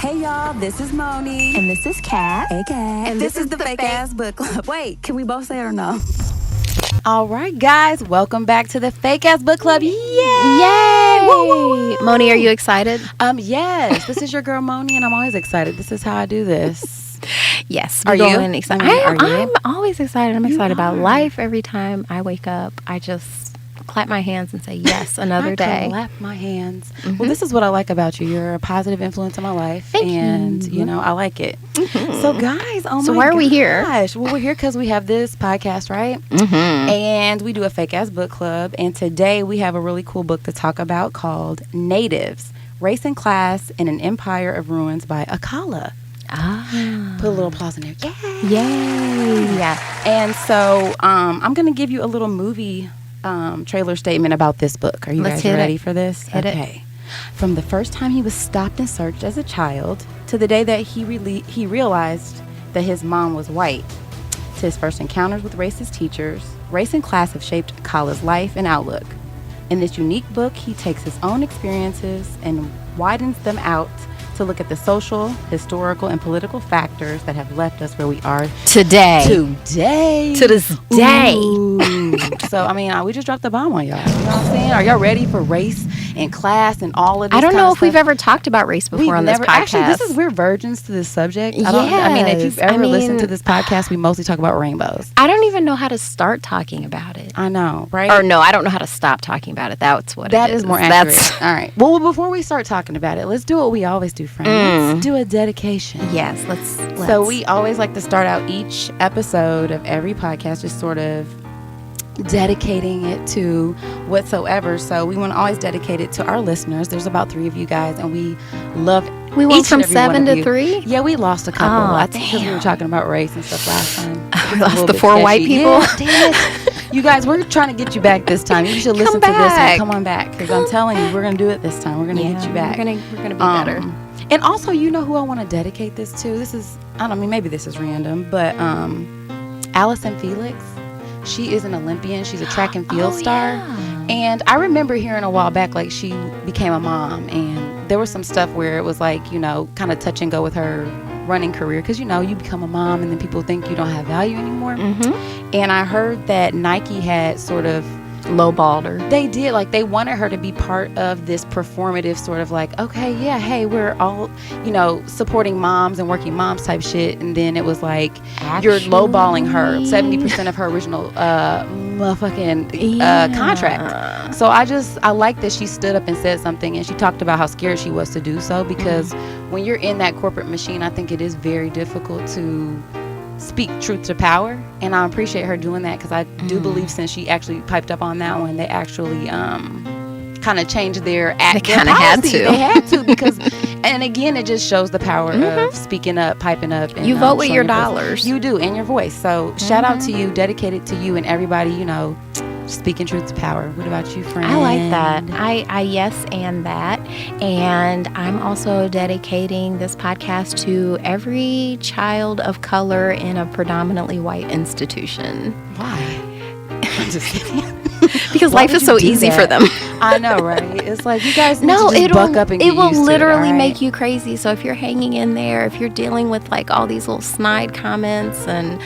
Hey y'all, this is Moni. And this is Kat. Hey Kat. And this is the Fake Ass Book Club. Wait, can we both say it or no? All right, guys, welcome back to the Fake Ass Book Club. Yay! Yay! Woo, woo, woo. Moni, are you excited? Yes. This is your girl Moni, and I'm always excited. This is how I do this. Yes. Are you? Excited. I'm always excited. I'm excited about life every time I wake up. I just clap my hands and say, yes, another day. Clap my hands. Mm-hmm. Well, this is what I like about you. You're a positive influence in my life. Thank and, you. I like it. Mm-hmm. So, guys, So why are we here? Well, we're here because we have this podcast, right? Mm-hmm. And we do a Fake Ass Book Club. And today we have a really cool book to talk about called Natives, Race and Class in an Empire of Ruins by Akala. Put a little applause in there. Yay! Yay! Yeah. And so I'm going to give you a little movie trailer statement about this book. Are you guys ready for this? Hit okay. From the first time he was stopped and searched as a child to the day that he realized that his mom was white, to his first encounters with racist teachers, race and class have shaped Akala's life and outlook. In this unique book, he takes his own experiences and widens them out to look at the social, historical, and political factors that have left us where we are Today. To this day. Ooh. So, we just dropped the bomb on y'all. You know what I'm saying? Are y'all ready for race and class and all of this? I don't know if we've stuff? ever talked about race before on this podcast. Actually, we're virgins to this subject. Yes. If you've ever listened to this podcast, we mostly talk about rainbows. I don't even know how to start talking about it. I know, right? Or no, I don't know how to stop talking about it. That's what that it is. That is more accurate. All right. Well, before we start talking about it, let's do what we always do, friends. Let's do a dedication. Yes, let's. So we always like to start out each episode of every podcast just sort of dedicating it to whatsoever. So we want to always dedicate it to our listeners. There's about 3 of you guys, and we love. We went from 7 to 3. Yeah, we lost a couple. Oh, I think because we were talking about race and stuff last time. We lost the 4 white people. Yeah, damn it. You guys, we're trying to get you back this time. You should listen to this one. Come on back, because I'm telling you, we're gonna do it this time. We're gonna get you back. We're gonna be better. And also, you know who I want to dedicate this to? This is, maybe this is random, but Allison Felix. She is an Olympian. She's a track and field star. Yeah. And I remember hearing a while back, like, she became a mom. And there was some stuff where it was like, kind of touch and go with her running career. Because, you become a mom and then people think you don't have value anymore. Mm-hmm. And I heard that Nike had sort of lowballed her. They did. Like, they wanted her to be part of this performative sort of like, okay, yeah, hey, we're all, supporting moms and working moms type shit. And then it was like, you're lowballing her 70% of her original contract. So I like that she stood up and said something, and she talked about how scared she was to do so, because when you're in that corporate machine, I think it is very difficult to speak truth to power, and I appreciate her doing that, because I do believe since she actually piped up on that one, they actually kind of changed their They kind of had to. They had to, because, and again, it just shows the power of speaking up, piping up. And, you vote with your dollars. You do, and your voice. So shout out to you, dedicated to you and everybody, speaking truth to power. What about you, friend? I like that. I yes and that. And I'm also dedicating this podcast to every child of color in a predominantly white institution. Why? I'm just kidding. Because life is so easy for them. I know, right? It's like, you guys need to just buck up and get it will used literally to it, make you crazy. So if you're hanging in there, if you're dealing with like all these little snide comments and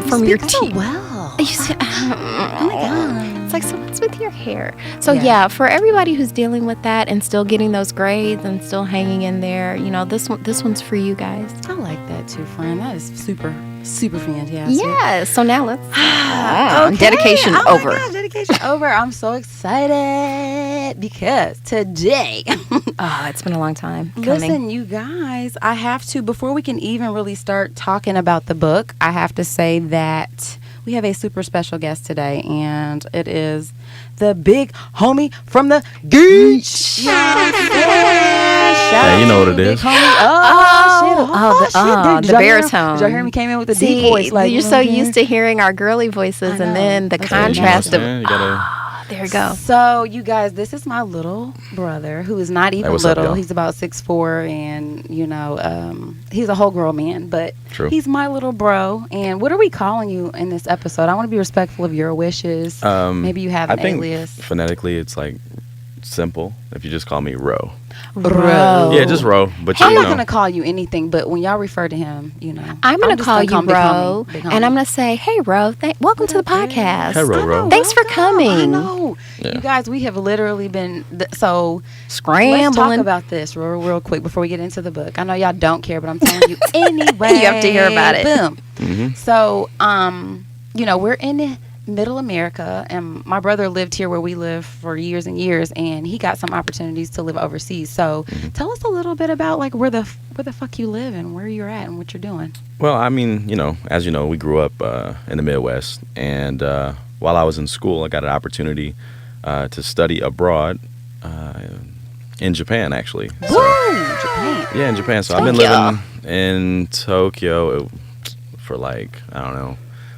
from your team. Well. You say, oh my God. It's like, so what's with your hair? So yeah, for everybody who's dealing with that and still getting those grades and still hanging in there, this one's for you guys. I like that too, friend. That is super fantastic. Yeah. So now let's okay. dedication over. My God, dedication over. I'm so excited because today. It's been a long time coming. Listen, you guys, I have to, before we can even really start talking about the book, I have to say that we have a super special guest today, and it is the big homie from the Geech. Yeah, you know what it is. Shit. The baritone. Did y'all hear me came in with the deep voice? Like, you're so used to hearing our girly voices, and then the contrast of... There you go. So, you guys, this is my little brother, who is not even little. He's about 6'4", and, he's a whole grown man, but he's my little bro. And what are we calling you in this episode? I want to be respectful of your wishes. Maybe you have an alias. I think phonetically it's like simple if you just call me Ro. Ro. Yeah, just Ro. But I'm you not know, gonna call you anything, but when y'all refer to him, I'm gonna just call you Big Ro, homie, Big homie. and I'm gonna say, "Hey, Ro, welcome to the podcast. Hello, Ro. Thanks for coming." I know. Yeah. You guys, we have literally been so Scrambling. Let's talk about this real quick before we get into the book. I know y'all don't care, but I'm telling you anyway. You have to hear about it. Boom. Mhm. So, we're in Middle America, and my brother lived here where we live for years and years, and he got some opportunities to live overseas. So, tell us a little bit about like where the fuck you live and where you're at and what you're doing. Well, I mean, as you know, we grew up in the Midwest, and while I was in school, I got an opportunity to study abroad in Japan, actually. So, Woo! Japan. yeah, in Japan. So I've been living in Tokyo for like, I don't know,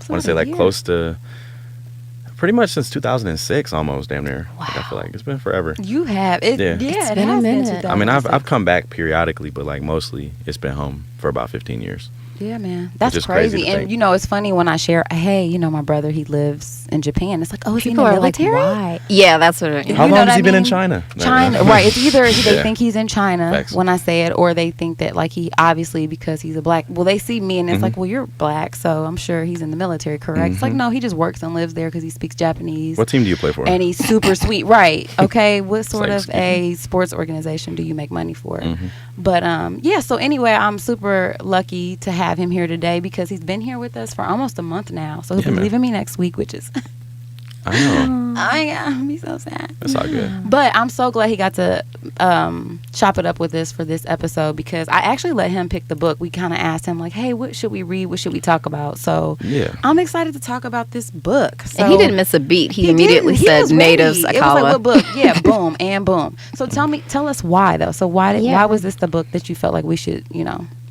I want to say like close to pretty much since 2006, almost damn near. Wow. Like, I feel like it's been forever. You have it. Yeah. Yeah, It's been a minute. I mean, I've come back periodically, but like mostly it's been home for about 15 years. Yeah, man. That's is crazy crazy. to And think. it's funny when I share, hey, my brother, he lives in Japan. It's like, oh, is he in the People are like, military? "Why?" Yeah, that's what it is. How You know long what has I he been in mean? China? China, right. It's either they Yeah. think he's in China Facts. when I say it, or they think that like he obviously because he's a black. Well, they see me and it's like, well, you're black, so I'm sure he's in the military, correct? It's like, no, he just works and lives there because he speaks Japanese. What team do you play for? And he's super sweet, right? Okay, what sort like, of excuse a sports organization do you make money for? Mhm. But yeah. So anyway, I'm super lucky to have him here today because he's been here with us for almost a month now. So he'll Yeah, be man. leaving me next week, which is I know. I'll be so sad. It's all good. But I'm so glad he got to chop it up with us for this episode because I actually let him pick the book. We kind of asked him like, hey, what should we read? What should we talk about? So Yeah. I'm excited to talk about this book. So And he didn't miss a beat. He didn't. immediately He said was ready. natives, It was Akala. like, what book? Yeah, boom and boom. So tell us why though. So why was this the book that you felt like we should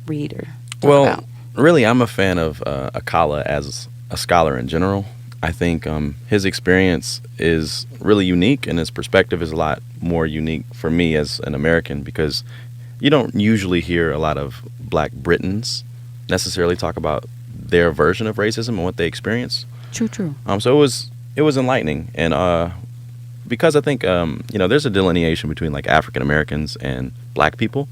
read or talk Well, about? really, I'm a fan of Akala as a scholar in general. I think his experience is really unique, and his perspective is a lot more unique for me as an American because you don't usually hear a lot of Black Britons necessarily talk about their version of racism and what they experience. True. So it was enlightening, and because I think there's a delineation between like African Americans and Black people.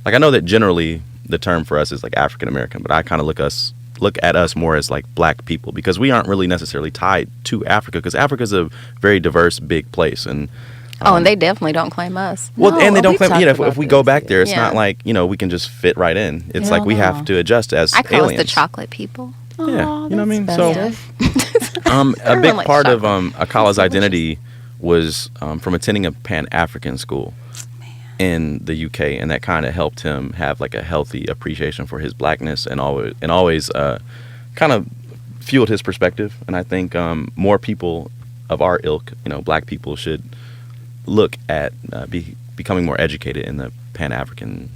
Like I know that generally the term for us is like African American, but I kind of look at us more as like Black people because we aren't really necessarily tied to Africa because Africa's a very diverse, big place, and and they definitely don't claim us. well, No, and they don't we've claim. talked If about we go this, back there, it's yeah. not like we can just fit right in. It's like we No. have to adjust as I call aliens. us the chocolate people. Yeah, you know what I mean. that's So, festive. a Everyone big likes part of chocolate. Akala's identity was from attending a Pan-African school in the UK, and that kind of helped him have like a healthy appreciation for his Blackness, and always kind of fueled his perspective. And I think more people of our ilk, Black people, should look at becoming more educated in the Pan-African.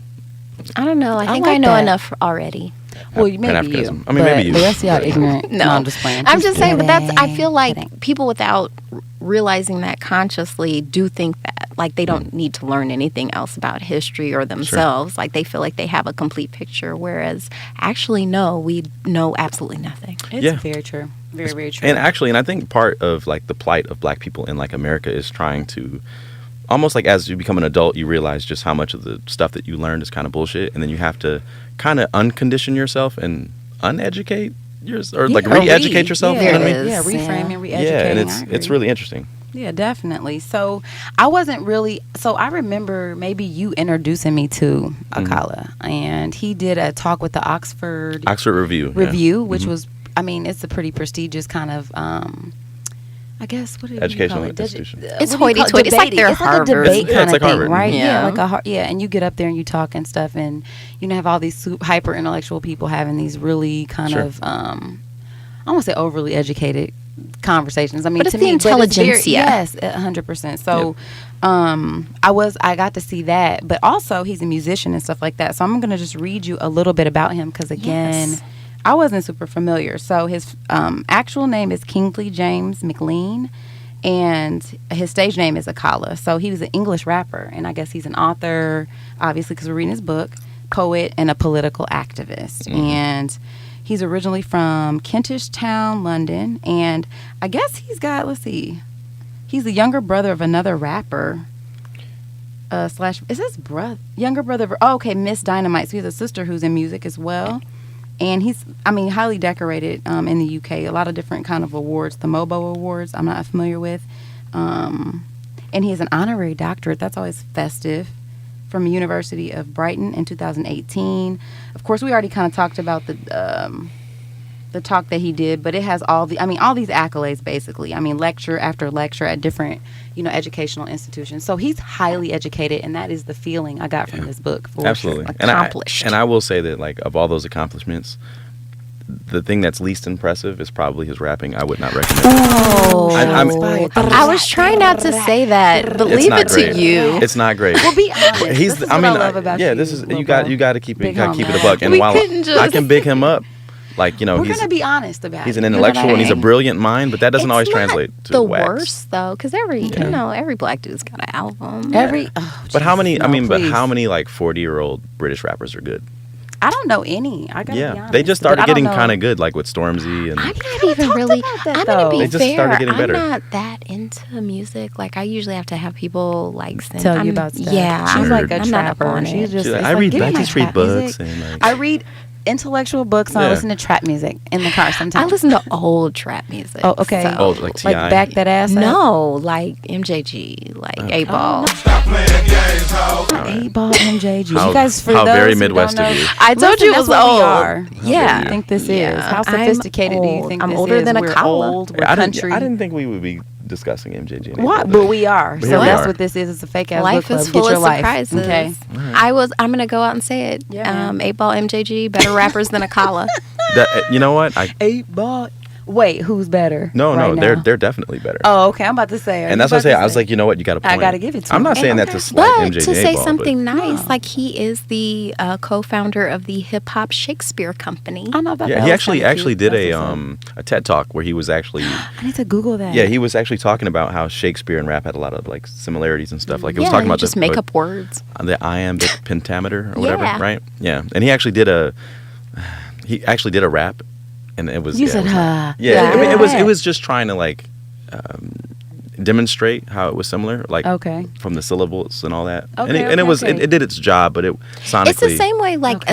I don't know. I think like I know that. enough already. Well, maybe you. Pan-Africanism. I mean, maybe you. The rest of y'all ignorant. No. I'm just playing. I'm just saying, but I feel like kidding. people without realizing that consciously do think that, like, they don't need to learn anything else about history or themselves. Like, they feel like they have a complete picture, whereas actually, no, we know absolutely nothing. It's Yeah. very true. Very, very true. And I think part of like the plight of Black people in like America is trying to almost like as you become an adult, you realize just how much of the stuff that you learned is kind of bullshit, and then you have to kind of uncondition yourself and uneducate or like re-educate yourself. Yeah, You know what I mean? yeah, is, reframing, re-educating. Yeah, and I it's agree. really interesting. Yeah, definitely. So I remember maybe you introducing me to Akala, and he did a talk with the Oxford Review. Review, which was, I mean, it's a pretty prestigious kind of, I guess, what do you Educational call it? institution. It's What do you call it? hoity-toity. It's like Debating. their It's like a Harvard. debate Yeah, kind it's of like thing, Harvard. right? Yeah. And you get up there and you talk and stuff, and have all these hyper intellectual people having these really kind Sure. of, I won't say overly educated conversations. I mean, But it's to the me, intelligentsia. yes, 100%. So, I got to see that, but also he's a musician and stuff like that. So I'm going to just read you a little bit about him because again, Yes. I wasn't super familiar. So his actual name is Kingsley James McLean, and his stage name is Akala. So he was an English rapper, and I guess he's an author, obviously, because we're reading his book, poet, and a political activist. And he's originally from Kentish Town, London, and I guess he's got, he's the younger brother of another rapper slash, is his brother, younger brother? Oh, okay, Miss Dynamite. So he has a sister who's in music as well. And he's, highly decorated in the UK. A lot of different kind of awards. The MOBO Awards, I'm not familiar with. And he has an honorary doctorate. That's always festive. From the University of Brighton in 2018. Of course, we already kind of talked about the talk that he did, but it has all these accolades, basically. Lecture after lecture at different, educational institutions. So he's highly educated, and that is the feeling I got from this book. Absolutely. Accomplished. And I will say that, like, of all those accomplishments, the thing that's least impressive is probably his rapping. I would not recommend it. I was trying not to say that, but leave it to you. It's not great. Well, be honest. This is what I love about you. This is you got to keep it a buck. And We while couldn't just- I can big him up, like, we're gonna be honest about it. he's an intellectual and he's a brilliant mind, but that doesn't always translate to the wax. worst though, because every black dude's got an album. But how many? But how many like 40-year-old British rappers are good? I don't know any. I gotta be honest. They just started getting kind of good, like with Stormzy and. I'm not even really. I'm gonna be They just fair. started getting better. I'm not that into music. Like I usually have to have people like tell you about stuff. Yeah, she's I'm like a I'm not up trapper. on it. She's just. I read give me my Backstreet trap books music. and like. I read intellectual books and I listen to trap music in the car sometimes. I listen to old trap music. Oh, okay. So. Oh, like T.I. Like back that ass up? No, like MJG, like 8-Ball. Stop playing games, ho. 8-Ball, MJG. How- you guys, for how those very who Midwest don't of know, you. I told you it that's was what we old. are. Yeah. What do you think this is? How sophisticated do you think I'm this older is? than We're Akala. old. We're I country. didn't think we would be discussing MJG. What? But we are. But So here we that's are. what this is. It's a fake ass book Life club. is full Get your of life. surprises. Okay. I'm gonna go out and say it. Yeah. 8-Ball MJG, better rappers than Akala. You know what? 8-Ball. Wait, who's better? No, right now? they're definitely better. Oh, okay. I'm about to say. And that's what I say. I was like, you know what? You got to point. I gotta give it to I'm him. not saying that to slight But MJG. to say 8-Ball, something nice, No. like he is the co-founder of the Hip Hop Shakespeare Company. I know about Yeah, that. he was kinda actually cute. did That's a TED talk where he was actually I need to Google that. he was actually talking about how Shakespeare and rap had a lot of like similarities and stuff. Like it was talking you about just make up words. the iambic pentameter or whatever, Yeah. right? Yeah, and he actually did a rap, and it was You yeah, said, it was huh. yeah, I mean, it Yeah. was just trying to like demonstrate how it was similar, like Okay. from the syllables and all that. Okay, and it was okay. it did its job, but it sonically It's the same way, like Okay.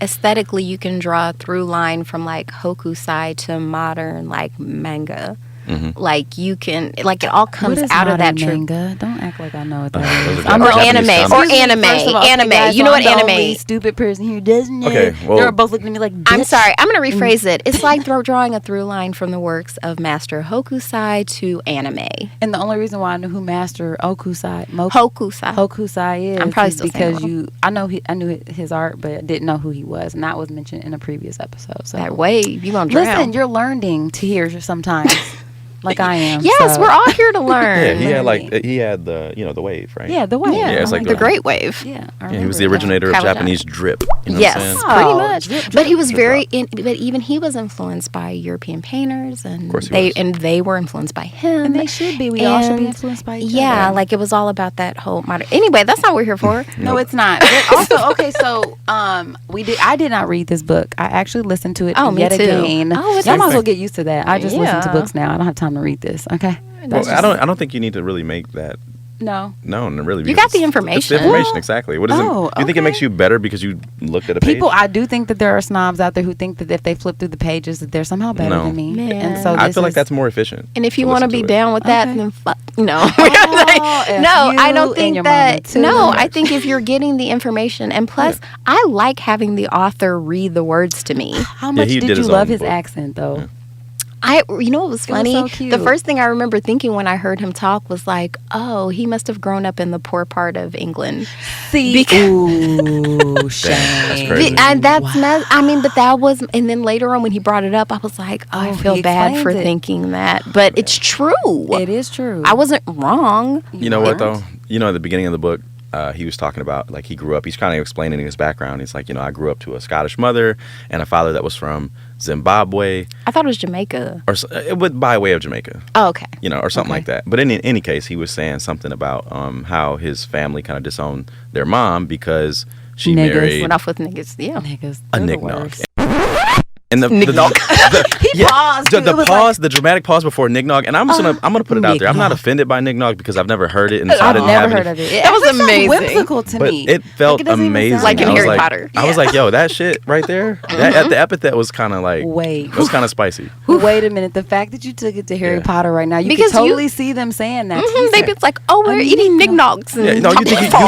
aesthetically, you can draw a through line from like hokusai to modern like manga. Mhm. Like you can, like it all comes What is out of that modern trip. manga? Don't act like I know what that those is. are Or Japanese anime, comics. or Excuse me, anime, first of all, anime. guys, You know so what I'm the anime? only stupid person who doesn't know. Okay, well- They're both looking at me like. I'm bitch. sorry. I'm going to rephrase it. It's like drawing a through line from the works of Master Hokusai to anime. And the only reason why I knew who Master Hokusai Hokusai. is I'm probably is still saying because it I knew his art, but didn't know who he was, and that was mentioned in a previous episode. So That wave, you gonna drown. listen, you're learning to hear sometimes, like I am. Yes, so. we're all here to learn. Yeah, he had the wave, right? Yeah, the way. Yeah, it's like the the- Great Wave. Yeah, I Yeah, he remember was the that. originator of Kawajami. Japanese drip. You know Yes, what I'm saying? pretty Oh, much. drip, But he was drip very, drop. but even he was influenced by European painters, and course he was. they were influenced by him. And they should be. We all should be And influenced by each yeah, other. like it was all about that whole modern. Anyway, that's not what we're here for. No, it's not. But also, okay, so I did not read this book. I actually listened to it Oh, me yet too. again. Oh, it's Y'all might as okay. well get used to that. I just listen to Yeah. books now. I don't have time to read this. Okay. Well, I don't think you need to really make that No. known. Really, You because got the it's information. the information, exactly. What is Oh, it? You think it okay. makes you better because you looked at a People, page? I do think that there are snobs out there who think that if they flip through the pages that they're somehow better No. than me. Man. And so I this feel like is- that's more efficient. And if you to want to listen be it. down with that, Okay. then no. F No, I you don't and think your mama that. too. No, I think if you're getting the information, and plus, I like having the author read the words to me. How much he did did you his love own his book. accent though? Yeah. You know what was funny? so cute. The first thing I remember thinking when I heard him talk was like, oh, he must have grown up in the poor part of England. See, ooh, shame. That's crazy. And that's I mean, but that was, and then later on when he brought it up, I was like, oh, I Oh, feel he bad for explains it. thinking that, but it's true. It is true. I wasn't wrong. You know what though? You know, at the beginning of the book, he was talking about like he grew up. He's kind of explaining his background. He's like, I grew up to a Scottish mother and a father that was from Zimbabwe, I thought it was Jamaica. or it would by way of Jamaica. Oh, okay. Or something Okay. like that. But in any case, he was saying something about how his family kind of disowned their mom because she Niggas. married Went off with niggas. Yeah. Niggas. a they're the nignog. worst. And the He paused. The pause, the dramatic pause before Nignog, and I'm gonna put it out there. I'm not offended by Nignog because I've never heard it, and so I I've didn't never have heard it. of it. That was actually sounds amazing. whimsical to But me. it felt Like, it doesn't even amazing. sound Like in I was Harry Potter. I was like, yo, that shit right there. The epithet was kind of like, Wait. it was kind of spicy. Wait a minute. The fact that you took it to Harry Yeah. Potter right now, you Because can totally see them saying that. Maybe it's like, oh, we're eating Nignogs. And Yeah, no, you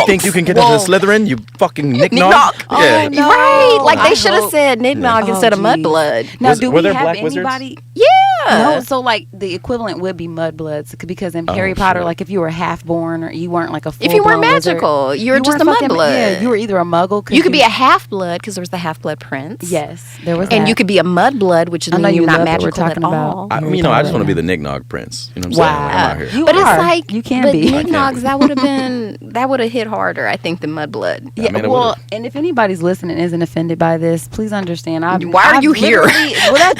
think you can get into Slytherin? You fucking Nignog. Nignog. Yeah. no. Right. Like I they should have hope- said Nignog Oh, instead of geez. Mudblood. Now, Were we there have black wizards? anybody? Yeah. No, so like the equivalent would be mudbloods because in Harry Potter, shit. like if you were half born or you weren't like a full If you weren't wizard, magical, you were just a weren't fucking- mudblood. Yeah, you were either a muggle. 'cause You could be a half-blood because there was the half-blood prince. yes, there was, And that. you could be a mudblood, which is I know you're you not love that we're magical talking at about. all. I just want to be the Nignog prince. You know what I'm saying? Like, I'm out here. You But are. it's like you can but be. Nignogs, that would have hit harder, I think, than Mudblood. Yeah, I mean, it well, would've. and if anybody's listening isn't offended by this, please understand. Why are you here? Well,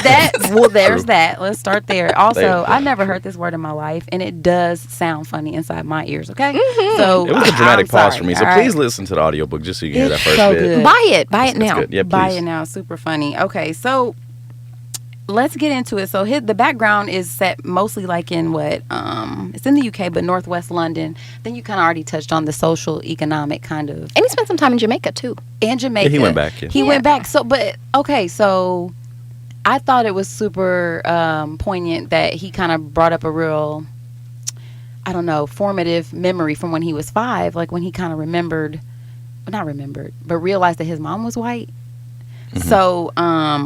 well, there's that. Let's start there. Also, There you go. I never heard this word in my life, and it does sound funny inside my ears. Okay, Mm-hmm. so It was a dramatic I'm pause sorry, for me. So all right? please listen to the audiobook just so you can hear that It's first so bit. good. Buy it That's now. good. Yeah, please. Buy it now. Super funny. Okay, so let's get into it. So the background is set mostly like in it's in the UK, but northwest London. Then you kind of already touched on the social, economic kind of. And he spent some time in Jamaica, too. And Jamaica. Yeah, he went back, yeah. He went back. So, but okay, so I thought it was super poignant that he kind of brought up a real, I don't know, formative memory from when he was 5, like when he kind of but realized that his mom was white. So,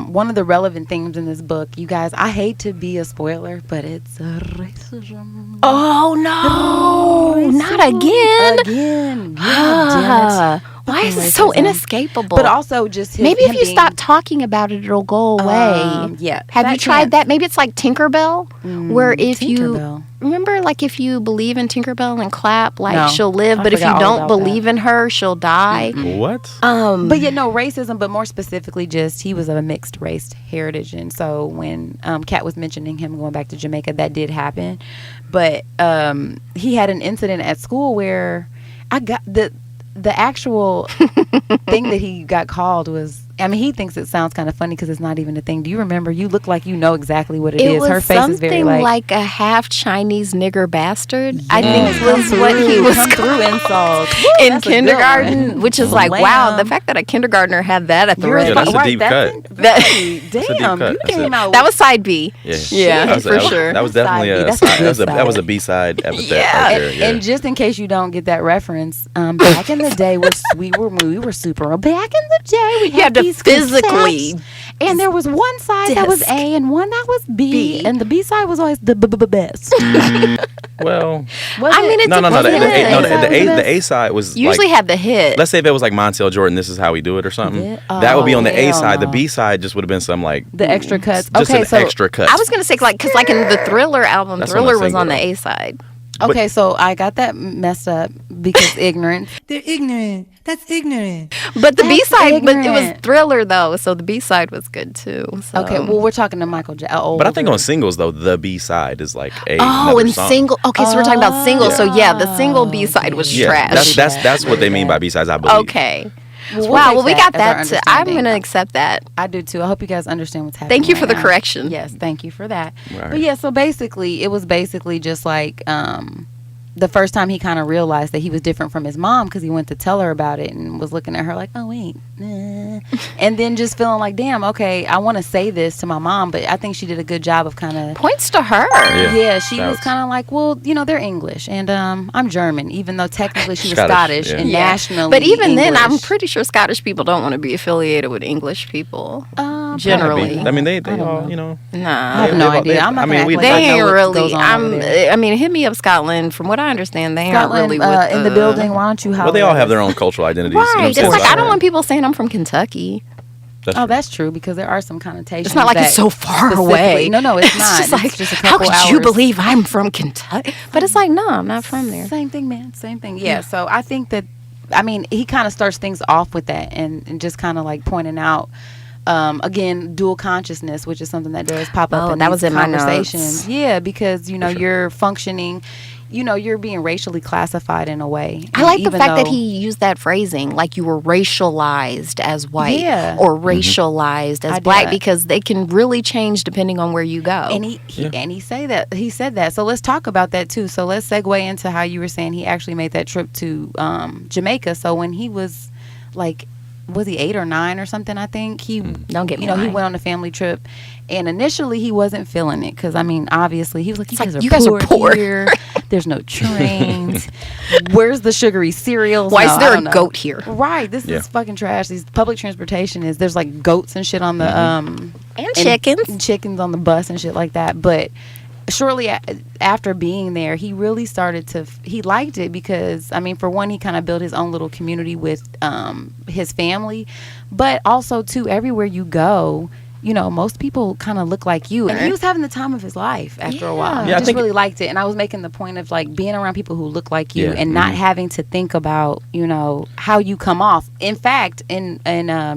one of the relevant themes in this book, you guys, I hate to be a spoiler, but it's racism. Oh, no. Not again. Again. Yeah, damn it. Why is Fucking it so racism. inescapable? But also just maybe if him you being- stop talking about it, it'll go away. yeah. Have you tried that? Maybe it's like Tinkerbell, where if Tinkerbell. you remember, like if you believe in Tinkerbell and clap, like No, she'll live. I But if you forgot all don't about believe in her, she'll die. What? But yeah, no racism, but more specifically, just he was of a mixed race heritage, and so when Kat was mentioning him going back to Jamaica, that did happen. But he had an incident at school where I got the actual thing that he got called was. I mean, he thinks it sounds kind of funny because it's not even a thing. Do you remember? You look like you know exactly what it is. was Her face is very something like a half Chinese nigger bastard. Yes, I think was come what he through, was come through insults in That's a good kindergarten, one. which is like, wow, Lamb. the fact that a kindergartner had that at the You're red. Yeah, that's a right, deep that's cut. Damn, That's a deep you cut. That's came it. out. That was side B. Yeah, Yeah, That was- for that was- sure. That was definitely Side B. a That's side. the good That was a side. B-side epithet Yeah. right there. Yeah. And just in case you don't get that reference, back in the day, we were super. Back in the day, we You had to these physically. cassettes, and there was one side that was disc. A and one that was B, B. and the B side was always the best. Well, Was I mean, it? it no. The depends. A side was Usually like, had the hit. let's say if it was like Montel Jordan, this is how we do it or something. Yeah. That would be on the A hell side. The no. B side just would have been some like The extra cuts. just Okay, an so extra cut. I was gonna say because like in the Thriller album, That's Thriller what I'm was on the saying, A side. okay, so I got that messed up because ignorant. They're ignorant. That's ignorant. But the That's B side, but it was ignorant. Thriller though, so the B side was good too. So. Okay, well we're talking to Michael Jackson. But I think on singles though, the B side is like a Oh, another and song. single. Okay, so we're talking about singles. So yeah, the single B side was Yeah, trash. that's what they mean by B sides. I believe. Okay. Well, Wow. take Well, we that got as our that. I'm understanding. gonna accept that. I do too. I hope you guys understand what's happening. Thank you for right the now. correction. Yes, thank you for that. Right. But yeah, so basically, it was basically just like the first time he kind of realized that he was different from his mom because he went to tell her about it and was looking at her like, oh wait, nah. And then just feeling like, damn, okay, I want to say this to my mom, but I think she did a good job of kind of. Points to her. Yeah, she was Shouts. kind of like, well, you know, they're English and I'm German, even though technically she was Scottish, Scottish yeah. and Yeah. nationally. But even then, I'm English. pretty sure Scottish people don't want to be affiliated with English people. Generally. I mean, they I don't all, know. you know. I Nah. have no they- idea. I'm not I mean, gonna we- act They like I know ain't what really. goes on over there. I mean, hit me up, Scotland. From what I understand, they aren't really with in the building. Why don't you? Well, they all have their own cultural identities. Right. You know what It's I'm like saying? I don't want people saying I'm from Kentucky. Oh, that's true because there are some connotations. It's not like it's so far specifically- away. No, it's not. Just like, just a how couple could you hours. believe I'm from Kentucky? But it's like, no, I'm not from there. Same thing, man. Same thing. Yeah. So I think that, I mean, he kind of starts things off with that and just kind of like pointing out. Again, dual consciousness, which is something that does pop up Oh, in that these was in my conversations. notes. Yeah, because you know sure. you're functioning. you're being racially classified in a way. I like the fact that he used that phrasing, like you were racialized as white or racialized as black, because they can really change depending on where you go. And he said that. So let's talk about that too. So let's segue into how you were saying he actually made that trip to Jamaica. So when he was like, was he 8 or 9 or something? I think he don't get me wrong. He went on a family trip, and initially he wasn't feeling it because obviously he was like, you guys are poor here. There's no trains. Where's the sugary cereals? Why is there a goat here? Right, this is fucking trash. These public transportation there's like goats and shit on the and chickens on the bus and shit like that. But shortly after being there, he really started he liked it because, for one, he kind of built his own little community with his family, but also, too, everywhere you go, most people kind of look like you. And he was having the time of his life after a while. Yeah, I just really liked it. And I was making the point of, like, being around people who look like you and not having to think about, how you come off. In fact, in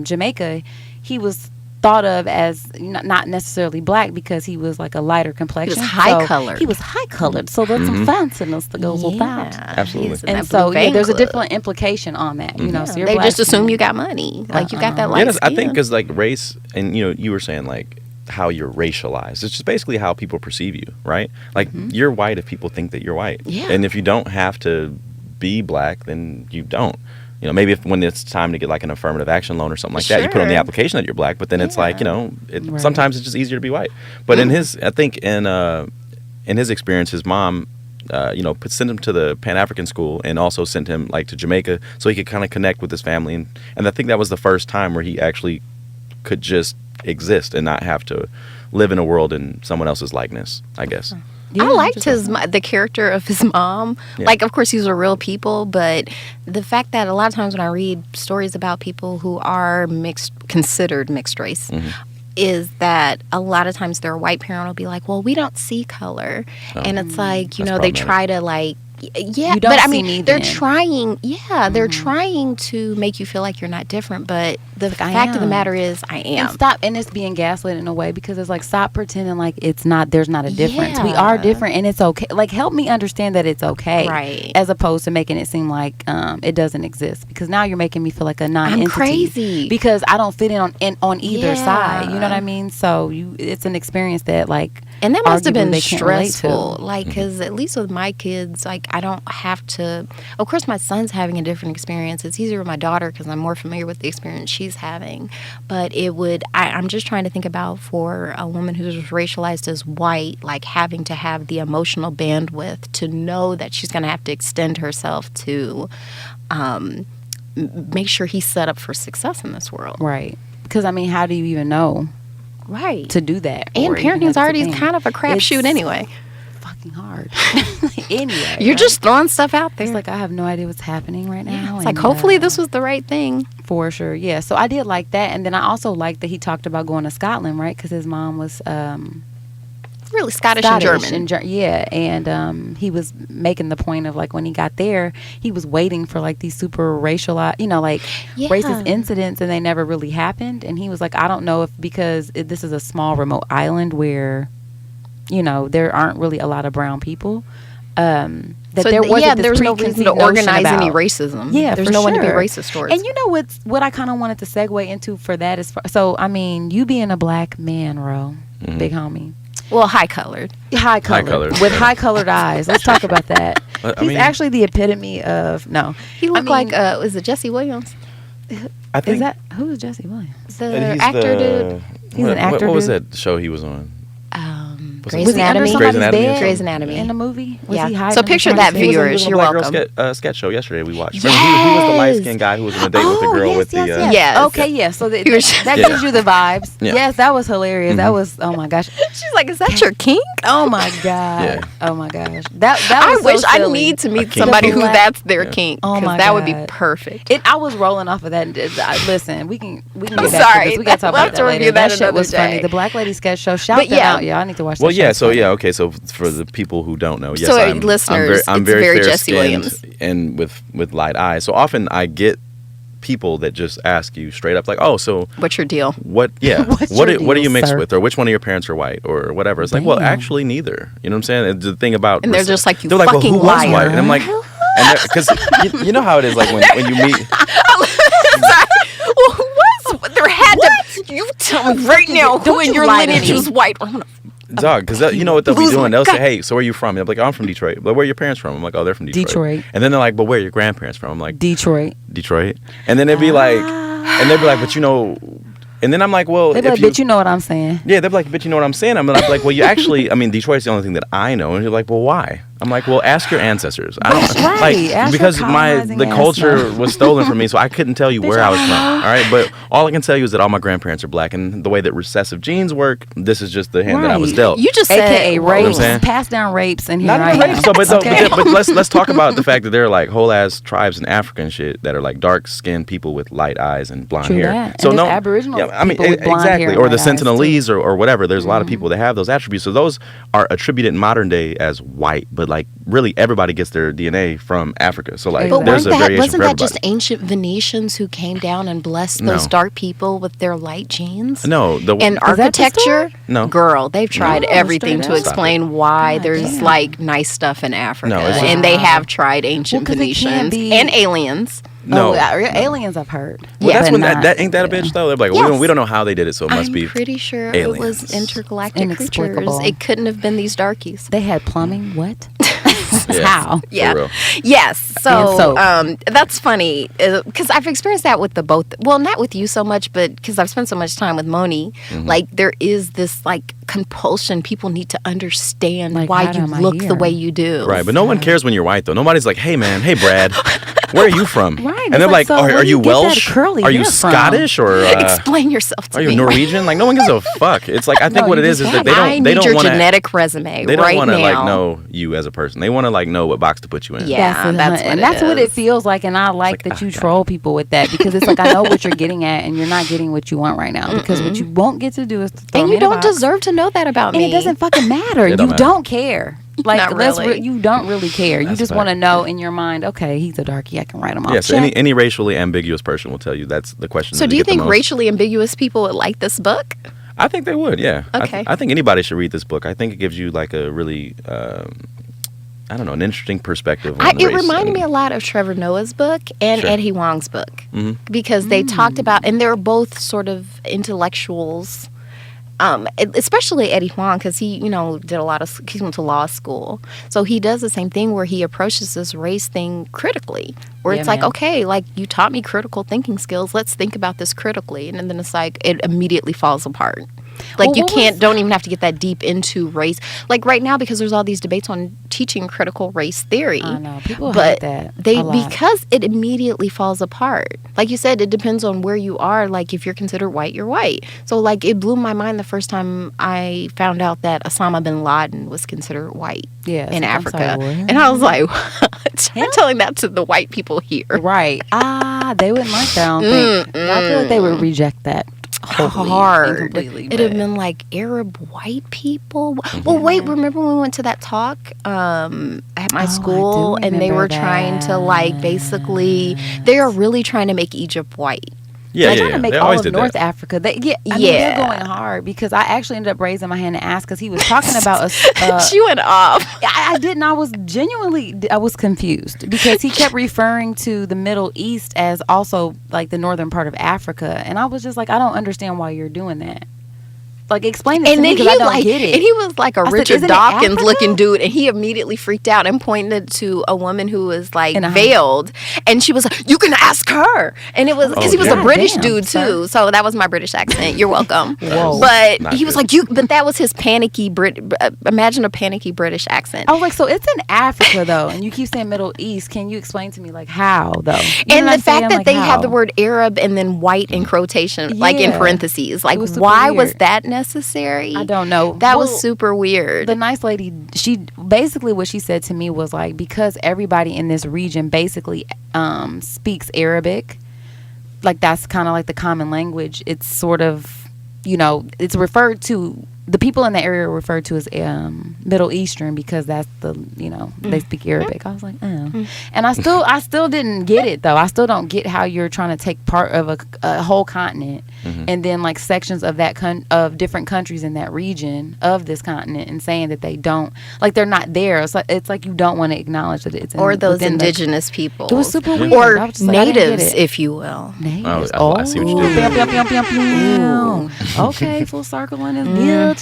Jamaica, he was thought of as not necessarily black because he was like a lighter complexion. He was high colored. He was high colored, so there's some fanciness that goes with that. Absolutely. And so there's a different implication on that. So you're they black, just assume you got money, like you got that light skin. I think because like race, and you were saying like how you're racialized. It's just basically how people perceive you, right? Like you're white if people think that you're white, and if you don't have to be black, then you don't. Maybe when it's time to get like an affirmative action loan or something like that, you put on the application that you're black, but then it's like, sometimes it's just easier to be white. But in his experience, his mom, sent him to the Pan-African school and also sent him like to Jamaica so he could kind of connect with his family. And I think that was the first time where he actually could just exist and not have to live in a world in someone else's likeness, I guess. I liked the character of his mom. Yeah. Like, of course, these are real people, but the fact that a lot of times when I read stories about people who are considered mixed race, is that a lot of times their white parent will be like, well, we don't see color. And it's like, they try to like, they're trying, they're trying to make you feel like you're not different, but the fact of the matter is I am. And it's being gaslit in a way because it's like, stop pretending like there's not a difference. We are different and it's okay. Like, help me understand that it's okay. Right. As opposed to making it seem like it doesn't exist, because now you're making me feel like a non-entity. I'm crazy. Because I don't fit in on either side. You know what I mean? So it's an experience that like, and that must have been stressful, like, because at least with my kids, like, I don't have to. Of course, my son's having a different experience. It's easier with my daughter because I'm more familiar with the experience she's having. But I'm just trying to think about for a woman who's racialized as white, like having to have the emotional bandwidth to know that she's going to have to extend herself to make sure he's set up for success in this world. Right. Because, how do you even know? Right. To do that. And parenting's already kind of a crapshoot anyway. Fucking hard. Anyway. You're just throwing stuff out there. It's like, I have no idea what's happening right now. Yeah, it's like, hopefully this was the right thing. For sure. Yeah. So I did like that. And then I also liked that he talked about going to Scotland, right? Because his mom was really Scottish and German. And he was making the point of like when he got there, he was waiting for like these super racialized, racist incidents, and they never really happened. And he was like, I don't know if because this is a small remote island where, there aren't really a lot of brown people. There's no reason to organize any racism. Yeah, there's no one to be racist towards. And what I kind of wanted to segue into for that is, you being a black man, Ro, big homie. Well, high-colored. High-colored. With high-colored eyes. Let's talk about that. He's actually the epitome of... No. He looked like... is it Jesse Williams? I think... Who is Jesse Williams? The actor dude. He's an actor dude. What was that show he was on? Grey's Anatomy. Grey's Anatomy. In the movie? Was he hiding? So picture that, viewers. You're welcome. Sketch show yesterday we watched. Yes. He was the light-skinned guy who was on a date with the girl with the... Yes. Okay, yeah. So that gives you the vibes. Yeah. Yes, that was hilarious. Mm-hmm. That was... Oh, my gosh. She's like, is that your kink? Oh, my God. Yeah. Oh, my gosh. That I wish I need to meet somebody who that's their kink. Oh, my God. That would be perfect. I was rolling off of that. Listen, we can get back to this. We got to talk about that later. That shit was funny. The Black Lady Sketch Show. Shout that out. Yeah, I need to watch that. Well, yeah. So, okay. So for the people who don't know, yes, so listeners, I'm very Jesse Williams and with light eyes. So often I get people that just ask you straight up, like, oh, so What's your deal? what What's what your do you deal, mix sir? with, or which one of your parents are white, or whatever. It's like, well, Damn. actually neither. You know what I'm saying? And the thing about And they're just like, you they're like, well, fucking who was liar. white? And I'm like, because you know how it is, like when you meet. There had to. You tell me right now who in your lie to lineage me. was white. I'm gonna Dog, because you know what they'll be Lose my doing? They'll say, gut. hey, so where are you from? They'll be like, oh, I'm from Detroit. But where are your parents from? I'm like, oh, they're from Detroit. Detroit. And then they're like, but where are your grandparents from? I'm like, Detroit. Detroit. And then they'd be like, and they'd be like, but you know, and then I'm like, well, They be like, bitch, you know what I'm saying. yeah, they'd be like, but you know what I'm saying? I'm like, well, you actually, I mean, Detroit's the only thing that I know. And you're like, well, why? I'm like, well, ask your ancestors. I don't Right. like Ask your because colonizing the ass culture know. was stolen from me, so I couldn't tell you where I was from. All right, but all I can tell you is that all my grandparents are black, and the way that recessive genes work, this is just the hand that I was Right. dealt. You just AKA said what I'm rapes, saying? pass down rapes, and here Not I even am. rape, so, but, Okay. but let's talk about the fact that there are like whole ass tribes in Africa and shit that are like dark skinned people with light eyes and blonde True hair. that. So And no, there's Aboriginal I mean people with blonde exactly, hair and or the light eyes, too. Sentinelese or whatever. There's a lot of people that have those attributes. So those are attributed in modern day as white, but like really everybody gets their DNA from Africa. So like But there's a variation wasn't for that just everybody. ancient Venetians who came down and blessed those No. dark people with their light genes? No, And that the architecture? story? No. Girl, they've tried No, everything straight to up. explain why God there's damn. like nice stuff in Africa. No, it's just- And they have tried ancient Well, 'cause it can't Venetians be- and aliens. no. Oh, yeah, aliens I've heard. Well, that's But when not- that ain't that a bitch though. They're like, Yes. we don't know how they did it, so it must I'm be pretty sure aliens. it was intergalactic creatures. Inexplicable. It couldn't have been these darkies. They had plumbing. What? Yeah. How? For Yeah. real. Yes. And So, so- that's funny because I've experienced that with the both. Well, not with you so much, but because I've spent so much time with Moni. Mm-hmm. Like there is this like compulsion. People need to understand Like, why how you am I look here? the way you do. Right, but no one cares when you're white though. Nobody's like, hey man, hey Brad, where are you from? Right, And it's they're like, like, so are where do you you get that Welsh? curly Are you hair from? Scottish or Explain yourself to are you me. Norwegian? Like no one gives a fuck. It's like I think No, what you it is just that they have- don't I they need don't your want to genetic resume they don't right want to now. like know you as a person. They want to like know what box to put you in. Yeah. that's what and it that's what is. it feels like. And I like that you troll people with that because it's like I know what you're getting at, and you're not getting what you want right now. Because what you won't get to do is to throw And me you in a don't box. deserve to know that about And me. it doesn't fucking matter. It You don't matter. don't care. Like Not really. you don't really care. You That's just a want to fact. know in your mind. Okay, he's a darkie. I can write him off. Yeah, so Check. any racially ambiguous person will tell you that's the question. So that do they you get the think most. racially ambiguous people would like this book? I think they would. Yeah. Okay. I think anybody should read this book. I think it gives you like a really, I don't know, an interesting perspective on It race reminded and- me a lot of Trevor Noah's book and Sure. Eddie Huang's book Mhm. because they talked about, and they're both sort of intellectuals, especially Eddie Huang because he, did a lot of, he went to law school. So he does the same thing where he approaches this race thing critically, where Yeah, it's like, man. okay, like you taught me critical thinking skills. Let's think about this critically. And then it's like, it immediately falls apart. Like Well, you what don't even have to get that deep into race. Like right now, because there's all these debates on teaching critical race theory. I know people But hate that. they a lot. because it immediately falls apart. Like you said, it depends on where you are. Like if you're considered white, you're white. So like it blew my mind the first time I found out that Osama bin Laden was considered white Yeah, in I'm Africa, sorry, what? and I was like, what? I'm telling that to the white people here. Right. They wouldn't like that. I don't think. I feel like they would reject that. wholly and Hard. completely, It'd have but- been like Arab white people. Well, wait. Remember when we went to that talk at my I school, do and they remember were trying to like basically, they are really trying to make Egypt white. Yeah, They're yeah, trying yeah. to make They all always of did North that. Africa. I mean, Yeah. they're going hard because I actually ended up raising my hand and asked because he was talking about She went off. I didn't. I was confused because he kept referring to the Middle East as also like the northern part of Africa, and I was just like, I don't understand why you're doing that. Like, explain it to And me then because I don't like, get it. and he was like a I said, Richard "Isn't it Dawkins Africa?" looking dude, and he immediately freaked out and pointed to a woman who was like In a house. veiled, and she was like, "You can ask her." And it was because he was yeah. a British Damn, dude too, sir. so that was my British accent. You're welcome. Whoa. But Not he was good. like, "You," but that was his panicky imagine a panicky British accent. I was like, so it's in Africa though, and you keep saying Middle East. Can you explain to me like how though? You know And what the I'm saying? fact that Like, they have the how? word Arab and then white in quotation, like in Yeah. parentheses, like It was super why was weird. that necessary? I don't know. That Well, was super weird. The nice lady, she basically what she said to me was like, because everybody in this region basically speaks Arabic, like that's kind of like the common language. It's sort of, it's referred to the people in the area are referred to as Middle Eastern because that's the, they speak Arabic. I was like, oh. And I still didn't get it, though. I still don't get how you're trying to take part of a whole continent and then like sections of that of different countries in that region of this continent and saying that they don't, like they're not there. It's like you don't want to acknowledge that it's or those indigenous people. It was super weird. Or natives, if you will. Natives. I see what you're doing. Okay, full circle in this bitch.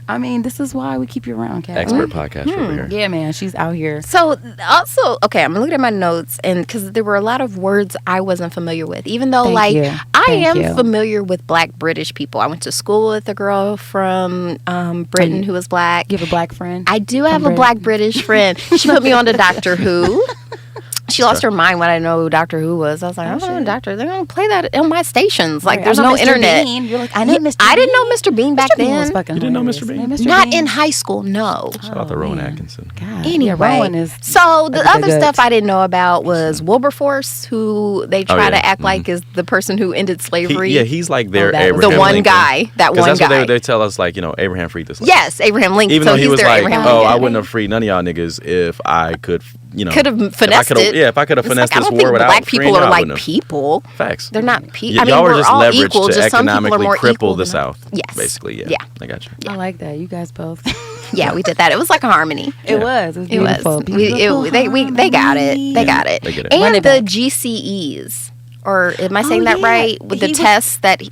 I mean, this is why we keep you around, Kat. Expert podcast over here. Yeah, man, she's out here. So, also, okay, I'm looking at my notes, and because there were a lot of words I wasn't familiar with, even though, I am familiar with Black British people. I went to school with a girl from Britain who was Black. You have a Black friend? I do have a Black British friend. She put me on to Doctor Who. She lost her mind when I know who Doctor Who was. I was like, Doctor, they're going to play that on my stations. Like, there's no internet. Bean. You're like, I know Mr. Bean. I didn't know Mr. Bean back then. You didn't know Mr. Bean? Not in high school, no. Shout out to Rowan Atkinson. God. Anyway, Rowan is so the other stuff I didn't know about was Wilberforce, who they try to act like is the person who ended slavery. He's like their Abraham the one Lincoln. Guy. That one that's guy. What they tell us, like, Abraham freed this. Yes, Abraham Lincoln. Even so though he he's was their like, Abraham I Lincoln. wouldn't have freed none of y'all niggas if I could, could have finessed it. Yeah, if I could have finessed this war without Black people are like have. people. Facts. They're not people. I mean, y'all were we're just all leveraged equal. to Just some people are economically more cripple equal the than South. Yes. Basically, yeah. I got you. Yeah. I like that. You guys both. Yeah, we did that. It was like a harmony. It was. It was beautiful. They got it. They got it. They get it. And the GCEs. Or am I saying that right? With the tests that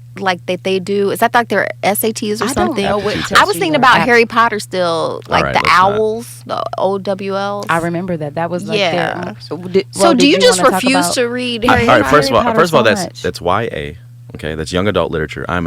they do, is that like their SATs or something? I don't know what test I was thinking about Harry Potter still, like the owls, the OWLs. I remember that. That was like so do you just refuse to read Harry Potter? All right, first of all, that's YA. Okay, that's young adult literature. I am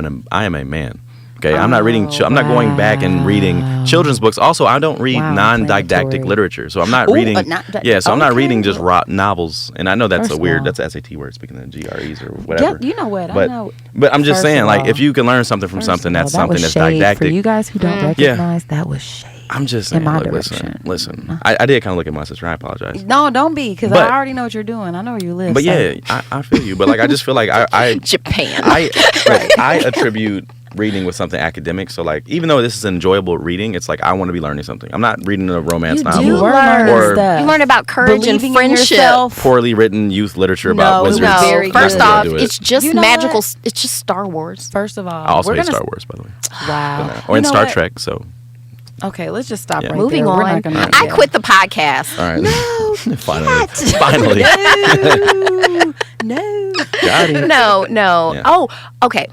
a man. Okay, I'm not reading. I'm not going back and reading children's books. Also, I don't read non-didactic literature, so I'm not reading. So I'm not reading just novels. And I know that's that's an SAT word. Speaking of GREs or whatever. Yeah, you know what? But, I know. But I'm just saying, like, if you can learn something from something, that's something that's didactic. For you guys who don't recognize, that was shade. I'm just saying, look, listen. I did kind of look at my sister. I apologize. No, don't be, because I already know what you're doing. I know where you live. But I feel you. But like, I just feel like I Japan. I attribute reading with something academic. So like, even though this is enjoyable reading, it's like I want to be learning something. I'm not reading a romance novel. You learn about courage and friendship. Poorly written youth literature about wizards. No. First off, it's just magical. It's just Star Wars. First of all, I also hate Star Wars, by the way. Wow. Or in Star Trek. So. Okay, let's just stop right Moving there. on. I quit the podcast. All right. No. Finally. No. Got it. No. Yeah. Oh, okay.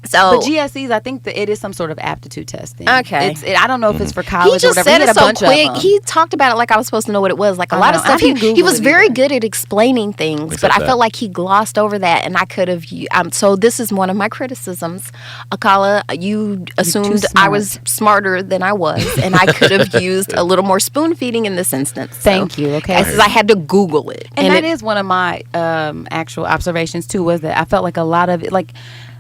So, but GSEs, I think that it is some sort of aptitude testing. Okay. I don't know if it's for college or whatever. He just said it so quick. He talked about it like I was supposed to know what it was. Like a lot of stuff. He was very good at explaining things, but I felt like he glossed over that, and I could have. So this is one of my criticisms. Akala, you assumed I was smarter than I was, and I could have used a little more spoon feeding in this instance. Thank you. Okay. I had to Google it, and that is one of my actual observations too. Was that I felt like a lot of it, like.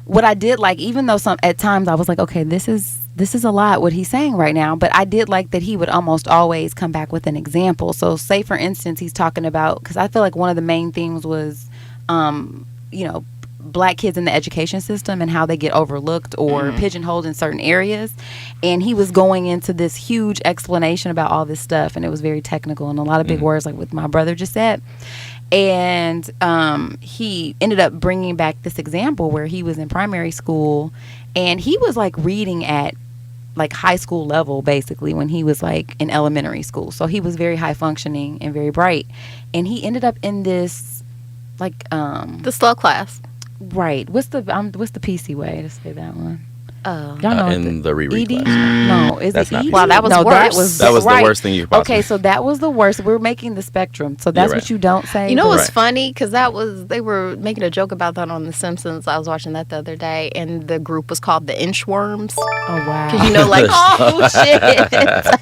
What I did like, even though at times I was like, okay, this is a lot what he's saying right now, but I did like that he would almost always come back with an example. So say for instance, he's talking about, because I feel like one of the main themes was, Black kids in the education system and how they get overlooked or pigeonholed in certain areas. And he was going into this huge explanation about all this stuff, and it was very technical and a lot of big words, like what my brother just said. And he ended up bringing back this example where he was in primary school and he was like reading at like high school level basically when he was like in elementary school. So he was very high functioning and very bright. And he ended up in this like the slow class. Right. What's the PC way to say that one? Oh, y'all know in the reread class. No, is that's it not ED? Wow, that was worse. That was the worst thing you could possibly. Okay, so that was the worst. We're making the spectrum, so that's what you don't say. You know what's funny? Because they were making a joke about that on The Simpsons. I was watching that the other day, and the group was called the Inchworms. Oh wow! Because like, oh shit.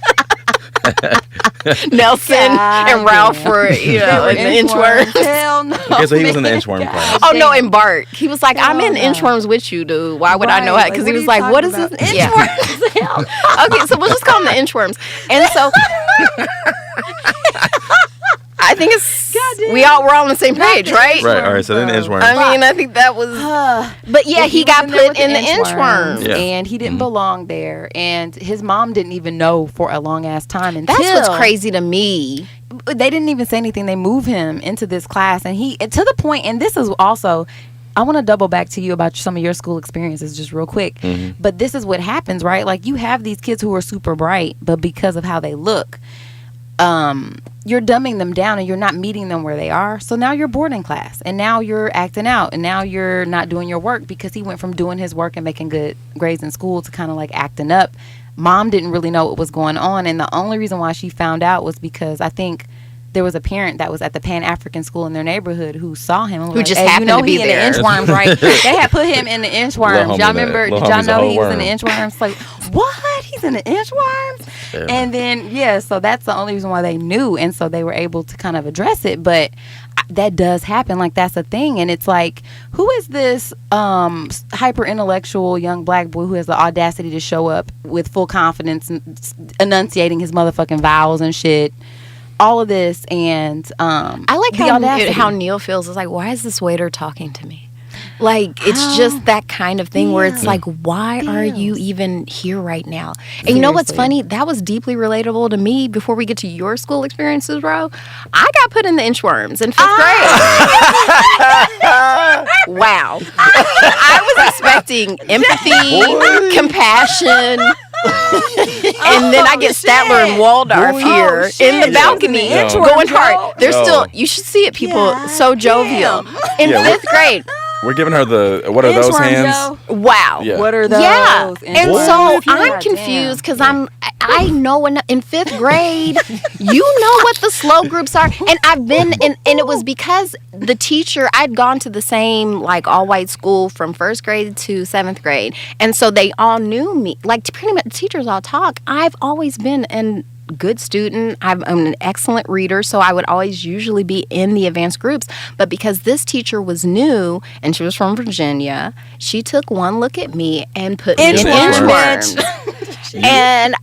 Nelson and Ralph were, in the Inchworms. Hell no. Okay, so he was in the Inchworm class. Oh no, in Bart. He was like, I'm in Inchworms with you, dude. Why would I know how? Because he was like, what is this Inchworms? Okay, so we'll just call them the Inchworms. And so I think it's we're all on the same page, right? Right. All right. So then inchworms. I mean, I think that was. But yeah, he got put in the inchworms, Yeah. and he didn't belong there. And his mom didn't even know for a long ass time. Until that's what's crazy to me. They didn't even say anything. They moved him into this class, and to the point. And this is also. I want to double back to you about some of your school experiences just real quick. But this is what happens, right? Like, you have these kids who are super bright, but because of how they look, you're dumbing them down and you're not meeting them where they are. So now you're bored in class, and now you're acting out, and now you're not doing your work because he went from doing his work and making good grades in school to kind of like acting up. Mom didn't really know what was going on, and the only reason why she found out was because I think there was a parent that was at the Pan-African school in their neighborhood who saw him and was who like, just hey, happened to be he there. in the inchworms, right? They had put him in the inchworms. Y'all remember? Did y'all know he was in the inchworms? Like, what? He's in the inchworms? Yeah. And then, so that's the only reason why they knew, and so they were able to kind of address it. But that does happen. Like, that's a thing. And it's like, who is this hyper intellectual young black boy who has the audacity to show up with full confidence and enunciating his motherfucking vowels and shit, all of this? And I like how Neil feels. It's like, why is this waiter talking to me? Like, it's just that kind of thing where it's like, why are you even here right now? And seriously. You know what's funny? That was deeply relatable to me. Before we get to your school experiences, bro, I got put in the inchworms in 5th grade. Wow. I was expecting empathy, compassion. And then I get Statler and Waldorf here in the balcony going hard. They're still, you should see it, people, so jovial. In 5th grade. We're giving her what are those hands? Wow. Yeah. What are those? Yeah. And so I'm confused because I know in 5th grade, you know what the slow groups are. And I've been and it was because the teacher, I'd gone to the same like all white school from 1st grade to 7th grade. And so they all knew me. Like, pretty much the teachers all talk. I've always been an good student. I'm an excellent reader, so I would always usually be in the advanced groups. But because this teacher was new and she was from Virginia, she took one look at me and put me in inchworms. And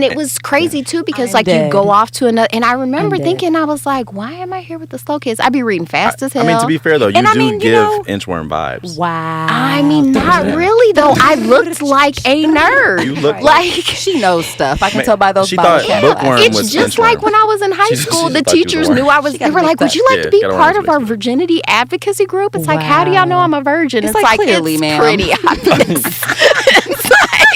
it was crazy too because you go off to another. And I remember thinking, I was like, why am I here with the slow kids? I'd be reading fast as hell. I mean, to be fair though, you give inchworm vibes. Wow. I mean, not really though. I looked like a nerd. You look like she knows stuff. I can tell by those. She thought bookworm it's was just inchworm. like when I was in high school, the teachers knew I was. They were like, "Would you like to be part of our virginity advocacy group?" It's like, how do y'all know I'm a virgin? It's like clearly, it's ma'am. pretty obvious.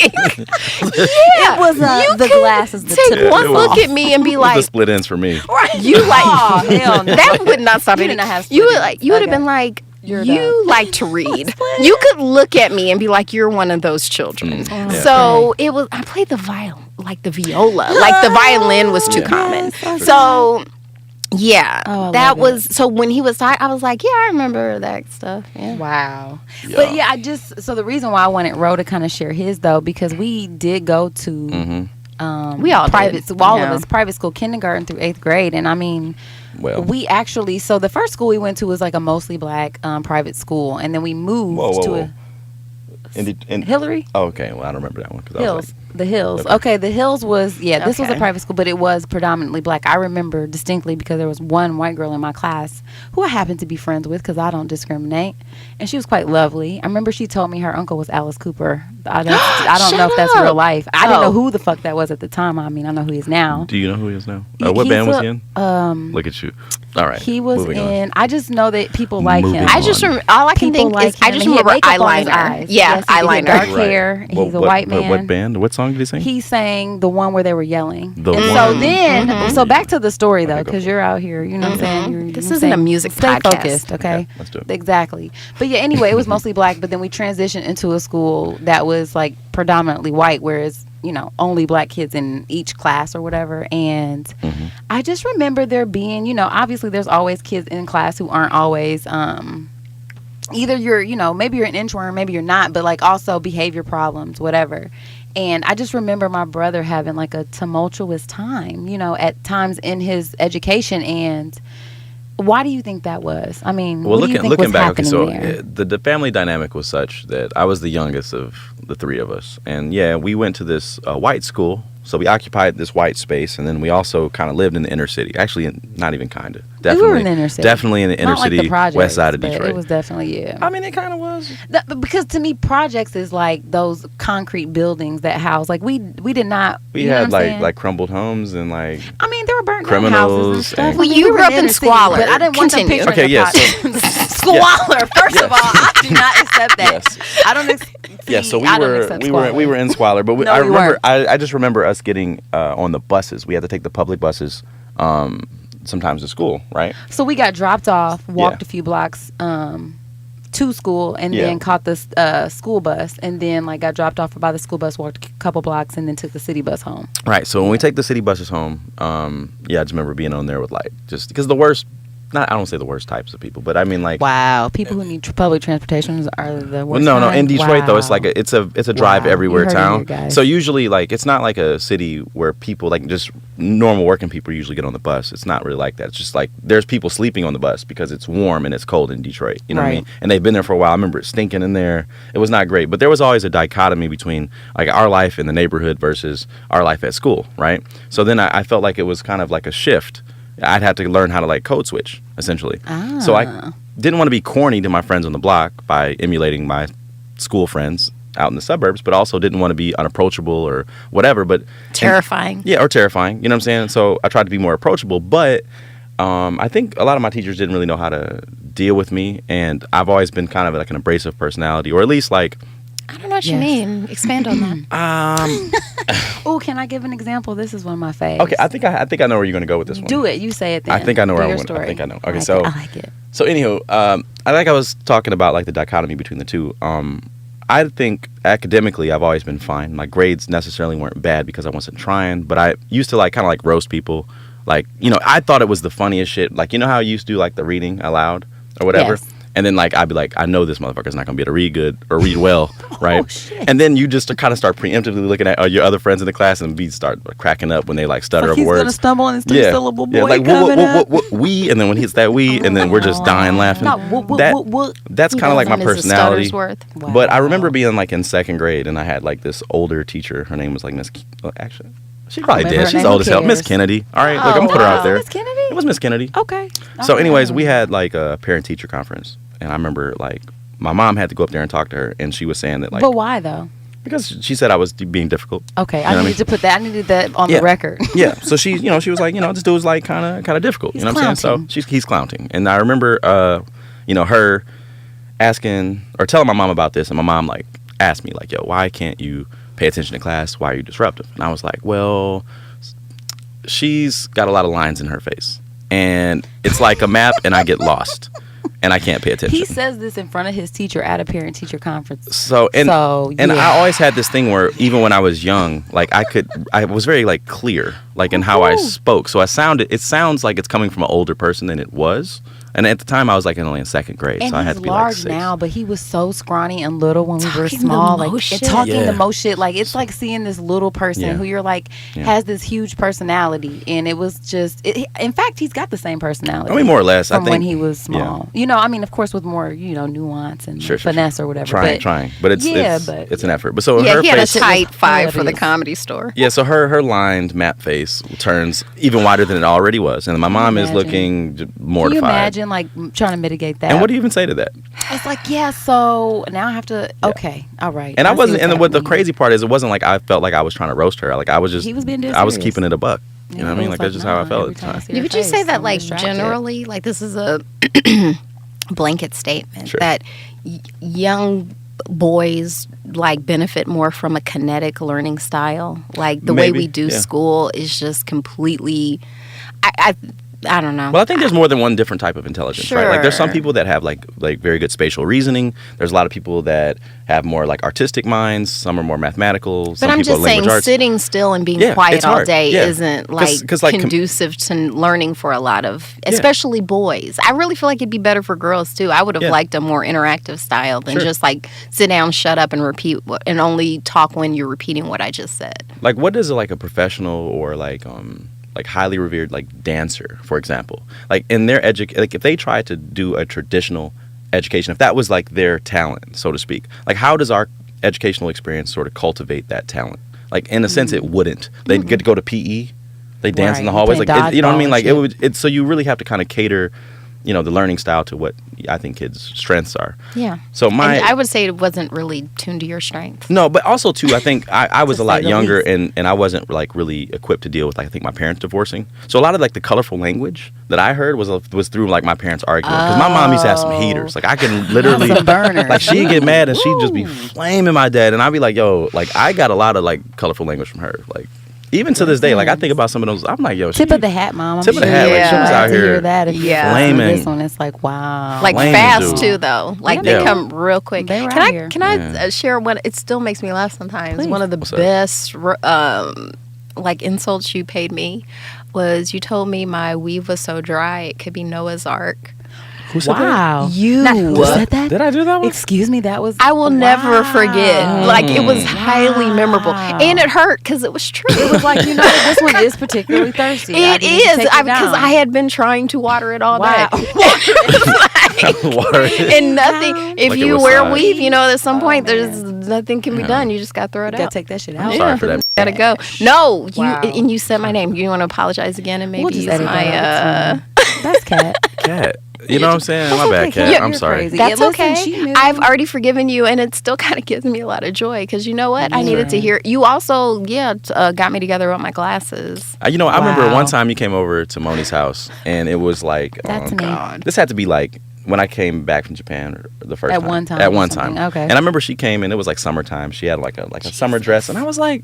It was the glasses. Take one look at me and be like, the split ends for me. Right? You like hell no. that would not stop you it. Did not have you would have been like. You like to read. You could look at me and be like, "You're one of those children." So it was. I played the violin, like the viola, like the violin was too common. So that was. So when he was talking, I was like, "Yeah, I remember that stuff." Yeah. Wow. Yeah. But so the reason why I wanted Ro to kind of share his though, because we did go to. We all private, did. all of us private school, kindergarten through 8th grade, and I mean, we actually. So the first school we went to was like a mostly black private school, and then we moved to Hillary. Oh, okay. Well, I don't remember that one. Hills. The Hills. Okay, the Hills was, this was a private school, but it was predominantly black. I remember distinctly because there was one white girl in my class who I happened to be friends with because I don't discriminate. And she was quite lovely. I remember she told me her uncle was Alice Cooper. I don't know if that's real life. I didn't know who the fuck that was at the time. I mean, I know who he is now. Do you know who he is now? What band was he in? Look at you. All right. He was in, I just know that people like him. I just remember, all I can think is, I just remember eyeliner. Yeah, eyeliner. Dark hair. He's a white man. What band? What song did he sing? He sang the one where they were yelling. So back to the story though, because you're out here, you know what I'm saying? This isn't a music podcast. Stay focused, okay? Yeah, let's do it. Exactly. But yeah, anyway, it was mostly black, but then we transitioned into a school that was like predominantly white, whereas, you know, only black kids in each class or whatever. And I just remember there being, you know, obviously there's always kids in class who aren't always either you're, you know, maybe you're an inchworm, maybe you're not, but like also behavior problems, whatever. And I just remember my brother having like a tumultuous time, you know, at times in his education. And why do you think that was? I mean, well, what do you think looking was back, happening okay, so there? the family dynamic was such that I was the youngest of the three of us. And yeah, we went to this white school, So we occupied this white space, and then we also kind of lived in the inner city. Actually, not even kind of. We were in the inner city. Definitely in the inner Not city, like the projects, west side of but Detroit. It was definitely, yeah. I mean, it kind of was. Because to me, projects is like those concrete buildings that house. Like we did not. We you know had what I'm saying? like crumbled homes and like. I mean, there were burnt down criminals houses and stuff. and- Well, I mean, you we were grew up the in inner city, squalor. but I didn't want them Continue. picturing Okay, yeah, the squalor. First of all, I do not accept that. Yes. I don't. Yeah, so I don't accept we squalor. were in squalor, but No, I we remember weren't. I just remember us getting on the buses. We had to take the public buses sometimes to school, right? So we got dropped off, walked Yeah. a few blocks to school, and Yeah. then caught the school bus, and then like got dropped off by the school bus, walked a couple blocks, and then took the city bus home. Right. So when we take the city buses home, yeah, I just remember being on there with like just because the worst. I don't say the worst types of people, but I mean like. Wow, people who need public transportation are the worst. Well, no. In kind? Detroit though, it's Wow. like it's a drive Wow. everywhere You heard it town. here, guys. So usually like it's not like a city where people like just normal working people usually get on the bus. It's not really like that. It's just like there's people sleeping on the bus because it's warm and it's cold in Detroit. You know what I Right. mean? And they've been there for a while. I remember it stinking in there. It was not great, but there was always a dichotomy between like our life in the neighborhood versus our life at school, right? So then I felt like it was kind of like a shift. I'd have to learn how to like code switch essentially. So I didn't want to be corny to my friends on the block by emulating my school friends out in the suburbs, but also didn't want to be unapproachable or whatever. But Terrifying. yeah, or terrifying. You know what I'm saying? So I tried to be more approachable, but I think a lot of my teachers didn't really know how to deal with me, and I've always been kind of like an abrasive personality, or at least like. I don't know what you Yes. mean. Expand on that. Oh, can I give an example? This is one of my faves. Okay, I think I know where you're going to go with this one. Do it. You say it then. I think I know where Do I'm your going. I story. think I know. I Okay, like so it. I like it. So anywho, I think I was talking about like the dichotomy between the two. I think academically I've always been fine. My grades necessarily weren't bad because I wasn't trying, but I used to like kind of like roast people. Like, you know, I thought it was the funniest shit. Like, you know how you used to do like the reading aloud or whatever? Yes. And then like I'd be like, I know this motherfucker's not gonna be able to read good or read well, right? Oh, shit. And then you just kind of start preemptively looking at your other friends in the class and be start cracking up when they like stutter Like over he's words. gonna stumble on his three-syllable boy like coming up. we, and then when he hits that we, and then we're just dying laughing. Not what. That's He kind of like my doesn't, is a personality. stutter's worth. Wow. But I remember being like in second grade, and I had like this older teacher. Her name was like Miss. Actually, she probably remember did. her She's name. old as Who hell. Miss cares? Kennedy. All right, look, I'm Oh, gonna put her wow. out there. Miss Kennedy? It was Miss Kennedy. Okay. So, Okay. anyways, we had like a parent-teacher conference, and I remember like my mom had to go up there and talk to her, and she was saying that like But why though? because she said I was being difficult. Okay, You know what I I needed mean? to put that. I needed that on Yeah. the record. Yeah. So she, she was like, this dude was like kind of difficult. He's You know what I'm saying? So he's clowning. And I remember, her asking or telling my mom about this, and my mom like asked me like, yo, why can't you pay attention to class? Why are you disruptive? And I was like, well, she's got a lot of lines in her face, and it's like a map, and I get lost, and I can't pay attention. He says this in front of his teacher at a parent-teacher conference. So yeah. I always had this thing where even when I was young, like I was very like clear, like in how I spoke. So it sounds like it's coming from an older person than it was. And at the time I was like only in second grade, And so I had he's to be like large 6. now, but he was so scrawny and little when we were Talking the small. most Like shit. and talking Yeah. the most shit. Like it's like seeing this little person Yeah. who you're like Yeah. has this huge personality, and it was just. In fact, he's got the same personality. I mean, more or less. From I think when he was small. You know, I mean, of course, with more nuance and finesse or whatever. Trying, but it's an effort. But so Yeah, her he had a face, tight five for the hilarious. Comedy Store. yeah. So her lined map face turns even wider than it already was, and my mom is imagine? looking Can mortified. you imagine like trying to mitigate that? And what do you even say to that? It's like, yeah, so now I have to. Okay, all right. And I see wasn't. what's And what the happening. crazy part is, it wasn't like I felt like I was trying to roast her. Like I was just. He was being dead I was serious. keeping it a buck. You know what I mean? it Like was that's just how I felt every at the time I time. see your Would you say face, that I'm like distracted. generally, like this is a blanket statement Sure. that young boys like benefit more from a kinetic learning style? Like the way Maybe, we do yeah. school is just completely. I don't know. Well, I think there's more than one different type of intelligence, right? Like there's some Sure. people that have like very good spatial reasoning. There's a lot of people that have more like artistic minds. Some are more mathematical. But Some I'm people just are saying, language arts. sitting still and being Yeah, quiet it's all hard. day Yeah. isn't like 'Cause, like, conducive to learning for a lot of, especially boys. I really feel like it'd be better for girls too. I would have Yeah. liked a more interactive style than Sure. just like sit down, shut up, and repeat and only talk when you're repeating what I just said. Like what does like a professional or like highly revered like dancer, for example, like in their like if they try to do a traditional education, if that was like their talent, so to speak, like how does our educational experience sort of cultivate that talent? Like in a sense, it wouldn't. They'd get to go to PE. They dance in the Right. hallways, Play like you know what I mean. dodgeball Like and shit. so you really have to kind of cater, the learning style to what I think kids' strengths are. Yeah. So And I would say it wasn't really tuned to your strengths. No, but also too, I think I was To a lot say the younger least. and I wasn't like really equipped to deal with like I think my parents divorcing. So a lot of like the colorful language that I heard was through like my parents arguing because my mom used to have some heaters. Like I can literally Some burners. like she'd get mad and she'd just be flaming my dad and I'd be like, yo, like I got a lot of like colorful language from her. Like even to this day, like I think about some of those. I'm like, yo, Tip of the hat, Mom. I'm Tip of the hat, like, she was glad out to here hear that. If Yeah. flaming. flaming. This one, it's like, wow. Like Flaming fast dude. too, though. Like Yeah. they Yeah. come real quick. They were Can out I here. can I Yeah. share one? It still makes me laugh sometimes. Please. One of the What's that? best like insults you paid me was you told me my weave was so dry it could be Noah's Ark. Who said that? Wow. You. Who said that? Did I do that one? Excuse me, that was. I will never forget. Wow. Like it was highly memorable, Wow. and it hurt because it was true. It was like, this one is particularly thirsty. It is because I had been trying to water it all Wow. day. Water it. And nothing. If Like it you was wear size. weave, at some point man. there's nothing can be done. You just got to throw it Gotta out. take that shit I'm out. sorry for that. Gotta go. No, Wow. and you said my name. You want to apologize again and maybe We'll just use edit my. that out. That's Kat. Cat. You know what I'm saying? My bad, Cat. Yeah, I'm you're sorry. crazy. That's Yeah, listen, okay. she knew. I've already forgiven you, and it still kind of gives me a lot of joy because you know what? I needed to hear. You also, got me together with my glasses. I remember Wow. one time you came over to Moni's house, and it was like, That's oh me. God, this had to be like when I came back from Japan or the first At time. one time At or one something. time. Okay. And I remember she came, and it was like summertime. She had like a summer dress, and I was like,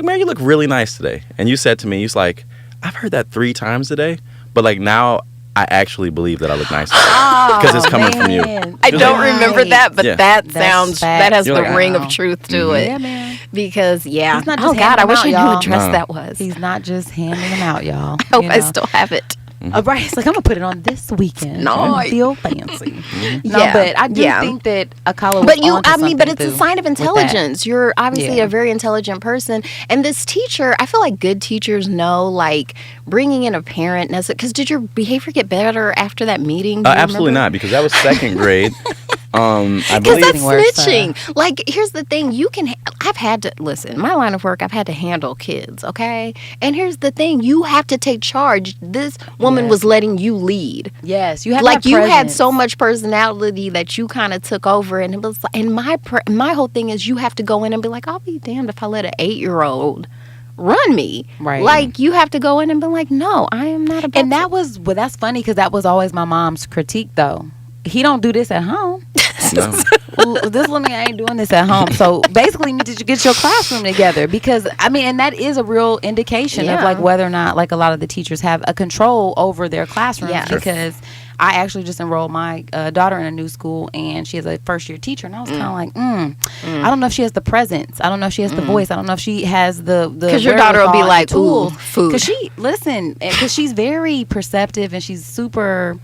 man, you look really nice today. And you said to me, like, I've heard that 3 times today, but like now I actually believe that I look nice because it's coming from you. I don't remember that, but Yeah. that That's sounds facts. that has You're the like, ring wow. of truth to it. Yeah, man. Because He's not oh just God, I handing wish I them knew out, what dress y'all. that was. He's not just handing them out, y'all. I hope You I know. still have it. Right, it's like I'm gonna put it on this weekend. Nice. Feel fancy. No, Yeah, but I do yeah. think that Akala was But you, onto I mean, but it's something a sign of with that. intelligence. You're obviously Yeah. a very intelligent person. And this teacher, I feel like good teachers know, like, bringing in a parent. Because did your behavior get better after that meeting? Do you Absolutely remember? not, because that was second grade. I Because believe. that's Worse, snitching. Like, here's the thing. I've had to, listen, my line of work, I've had to handle kids, okay? And here's the thing. You have to take charge. This woman Yes. was letting you lead. Yes, you had Like, that you had presence. so much personality that you kind of took over. And it was, and my whole thing is you have to go in and be like, I'll be damned if I let an 8-year-old run me. Right. Like, you have to go in and be like, no, I am not about And that was, well, that's funny because that was always my mom's critique, though. He don't do this at home. No. Well, this woman ain't doing this at home. So basically, you need to get your classroom together because I mean, and that is a real indication of Yeah. like whether or not like a lot of the teachers have a control over their classrooms. Yes. Because I actually just enrolled my daughter in a new school, and she is a first-year teacher, and I was kind of like, I don't know if she has the presence. I don't know if she has the voice. I don't know if she has the because your daughter will be wherewithal like, and tools. ooh, food. Because she's very perceptive and she's super.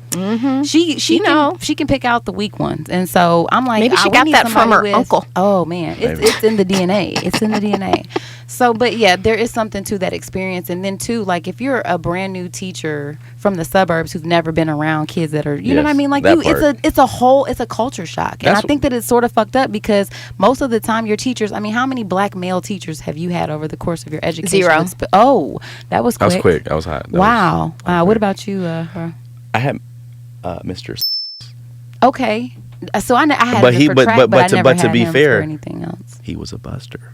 She know. she can pick out the weak ones, and so I'm like, Maybe she we got need that from somebody her uncle. Oh man, it's in the DNA. It's in the DNA. So, but yeah, there is something to that experience, and then too, like if you're a brand new teacher from the suburbs who've never been around kids that are, you know what I Yes, mean? Like that you, part. it's a culture shock, and I That's- think that it's sort of fucked up because most of the time your teachers. I mean, how many black male teachers have you had over the course of your education? 0. Oh, that was quick. I was quick. I was hot. That Wow. was What about you? I had Mr. Okay. So I had But him he- for but- track, but- but I but to- never but to had be him fair- for anything else. He was a buster.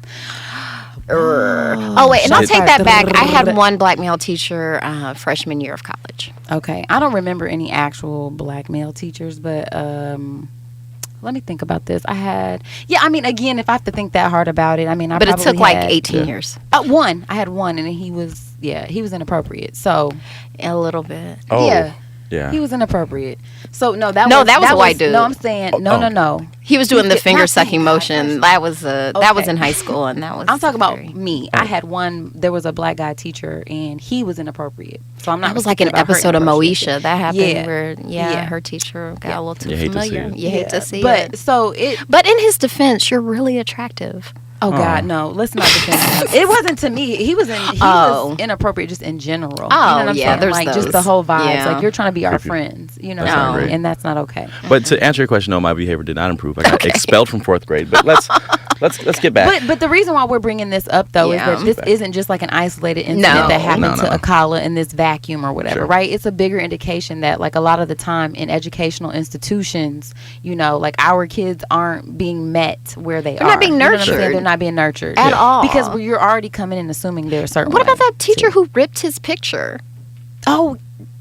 Oh, wait, and I'll Shots take that fired. back. I had one black male teacher freshman year of college. Okay, I don't remember any actual black male teachers, but let me think about this. I had, I mean, again, if I have to think that hard about it, I mean, But it probably took like had, 18 years. One. I had one, and he was inappropriate. So A little bit. Oh, yeah, he was inappropriate. So no, that No, was, that was a white dude. No, I'm saying no. He was doing the Not finger sucking not motion. first. That was that was Okay. in high school, and that was. I'm talking about very- me. I had one. There was a black guy teacher, and he was inappropriate. So I'm not. That was like an speaking about her episode of inappropriate. Moesha that happened Yeah. where Yeah. her teacher got a little too You hate to see familiar. it. You hate to see but it. so it. But in his defense, you're really attractive. Oh God, no! Let's not defend him. It wasn't to me. He was Oh. was inappropriate just in general. You know Oh, what I'm yeah, saying? there's like those. just the whole vibes. Yeah. Like you're trying to be our Creepy. friends. You know, That's not great. and that's not okay. But to answer your question, no, my behavior did not improve. I got expelled from 4th grade. But let's let's get back. But the reason why we're bringing this up though is that this isn't just like an isolated incident that happened to Akala in this vacuum or whatever, right? It's a bigger indication that like a lot of the time in educational institutions, you know, like our kids aren't being met where they are. They're not being nurtured. They're not being nurtured at all because you're already coming in assuming they're a certain. What about that teacher who ripped his picture? Oh,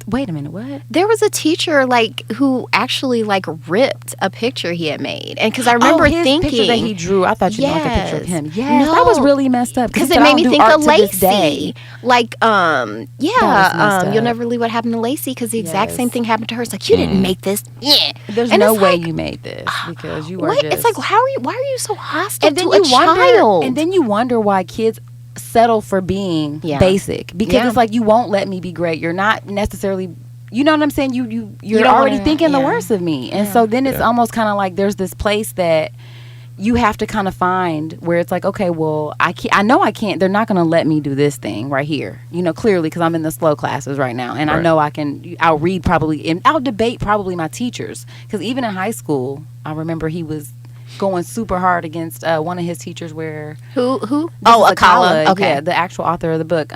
wait a minute, what? There was a teacher like who actually like ripped a picture he had made, and because I remember his thinking picture that he drew, I thought you meant like a picture of him. Yes, no, that was really messed up because it made me think of Lacey. Like, you'll never believe what happened to Lacey because the exact same thing happened to her. It's like you didn't make this. Yeah, there's no way you made this because you were. Just... It's like why are you so hostile to a child? And then you wonder why kids settle for being basic because it's like you won't let me be great. You're not necessarily, you know what I'm saying? You're already thinking the worst of me, and so then it's almost kind of like there's this place that you have to kind of find where it's like, okay, well, I know I can't. They're not going to let me do this thing right here, you know, clearly because I'm in the slow classes right now, and I know I'll read probably and I'll debate probably my teachers because even in high school, I remember he was going super hard against one of his teachers where who Akala, okay, yeah, the actual author of the book,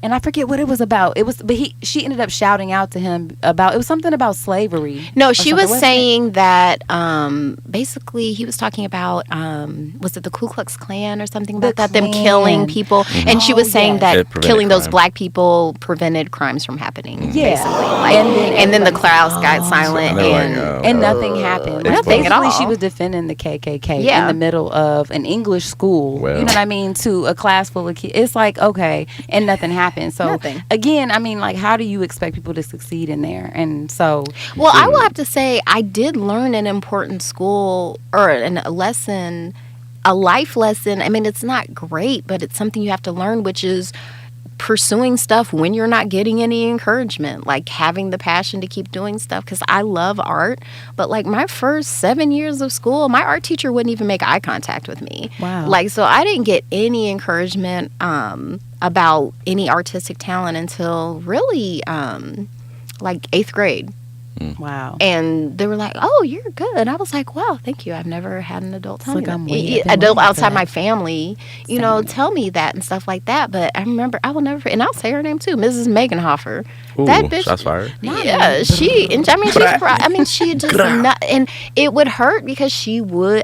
and I forget what it was about. It was, but she ended up shouting out to him about, it was something about slavery. No, she was saying that basically he was talking about was it the Ku Klux Klan or something about that, them killing people, and she was saying that killing those black people prevented crimes from happening. Basically, like, and then the crowds got silent and nothing happened. Like, basically, she was defending the KKK in the middle of an English school. You know what I mean? To a class full of kids. It's like, okay, and nothing happened. So again, I mean, like, how do you expect people to succeed in there? And so, well, I will have to say, I did learn an important school or a lesson, a life lesson. I mean, it's not great, but it's something you have to learn, which is pursuing stuff when you're not getting any encouragement, like having the passion to keep doing stuff, because I love art, but like my first 7 years of school, my art teacher wouldn't even make eye contact with me. Wow. Like, so I didn't get any encouragement about any artistic talent until really like 8th grade. Wow. And they were like, "Oh, you're good." And I was like, "Wow, thank you. I've never had an adult tell me that. Adult outside my family, you know, tell me that and stuff like that." But I remember, I will never, and I'll say her name too, Mrs. Meganhofer. Ooh, that bitch, shots fired. Yeah, she just not, and it would hurt because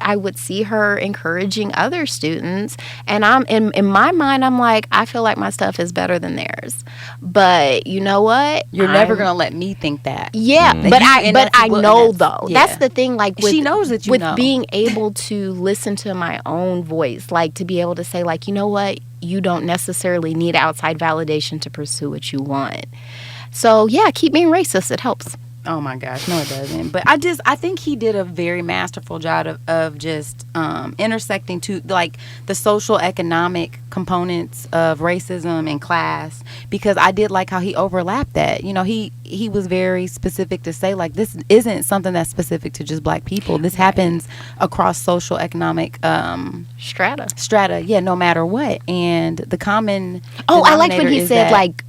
I would see her encouraging other students, and I'm in my mind, I'm like, I feel like my stuff is better than theirs, but you know what? You're never gonna let me think that. Yeah. But I know though. Yeah. That's the thing. Like with, she knows that with being able to listen to my own voice, like to be able to say, like, you know what, you don't necessarily need outside validation to pursue what you want. So yeah, keep being racist. It helps. Oh my gosh, no, it doesn't. But I think he did a very masterful job of just intersecting to like the social economic components of racism and class, because I did like how he overlapped that. You know, he was very specific to say, like, this isn't something that's specific to just black people. This happens across social economic strata. Yeah, no matter what. And the common I liked when he said like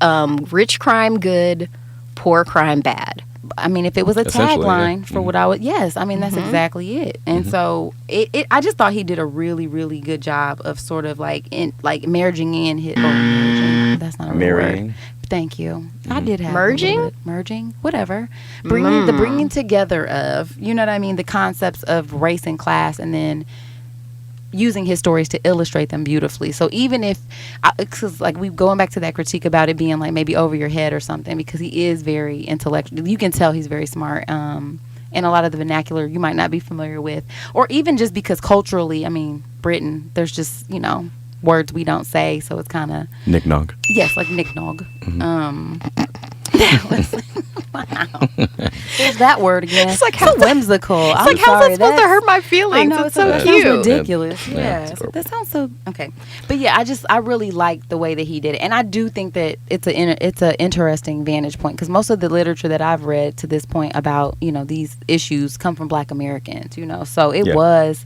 rich crime good, poor crime bad. I mean, if it was a tagline for what I would, yes, I mean, that's exactly it. And so I just thought he did a really, really good job of sort of like merging in his, that's not a word. Thank you. I did have merging, whatever. Bringing together of, you know what I mean, the concepts of race and class, and then using his stories to illustrate them beautifully. So even if, cause like we going back to that critique about it being like maybe over your head or something, because he is very intellectual. You can tell he's very smart. And a lot of the vernacular you might not be familiar with, or even just because culturally, I mean, Britain, there's just, you know, words we don't say, so it's kind of Nick-nog. Yes, like Nick-nog. Wow. There's that word again. It's like so whimsical. It's like, how's that supposed to hurt my feelings? I know, it's so that cute. Sounds ridiculous. Yeah. That sounds so okay. But yeah, I really like the way that he did it, and I do think that it's an interesting vantage point, because most of the literature that I've read to this point about, you know, these issues come from Black Americans. You know, so it was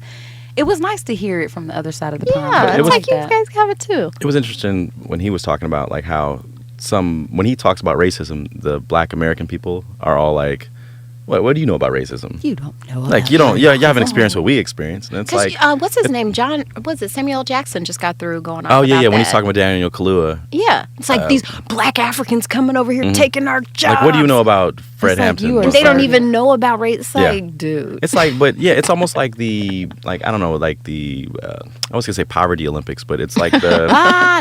nice to hear it from the other side of the pond. Yeah, it's like you guys have it too. It was interesting when he was talking about like how when he talks about racism, the Black American people are all like What do you know about racism? You don't know. Like, you haven't experienced what we experienced. And it's like, what's his name? Samuel L. Jackson just got through going on. Oh, yeah, about when he's that. talking about Daniel Kaluuya. Yeah. It's like these black Africans coming over here taking our jobs. Like, what do you know about Fred It's like Hampton? you are And they don't Sorry. even know about race. It's Yeah. like, dude. It's like, but yeah, it's almost like I don't know, like I was gonna say poverty Olympics, but it's like the,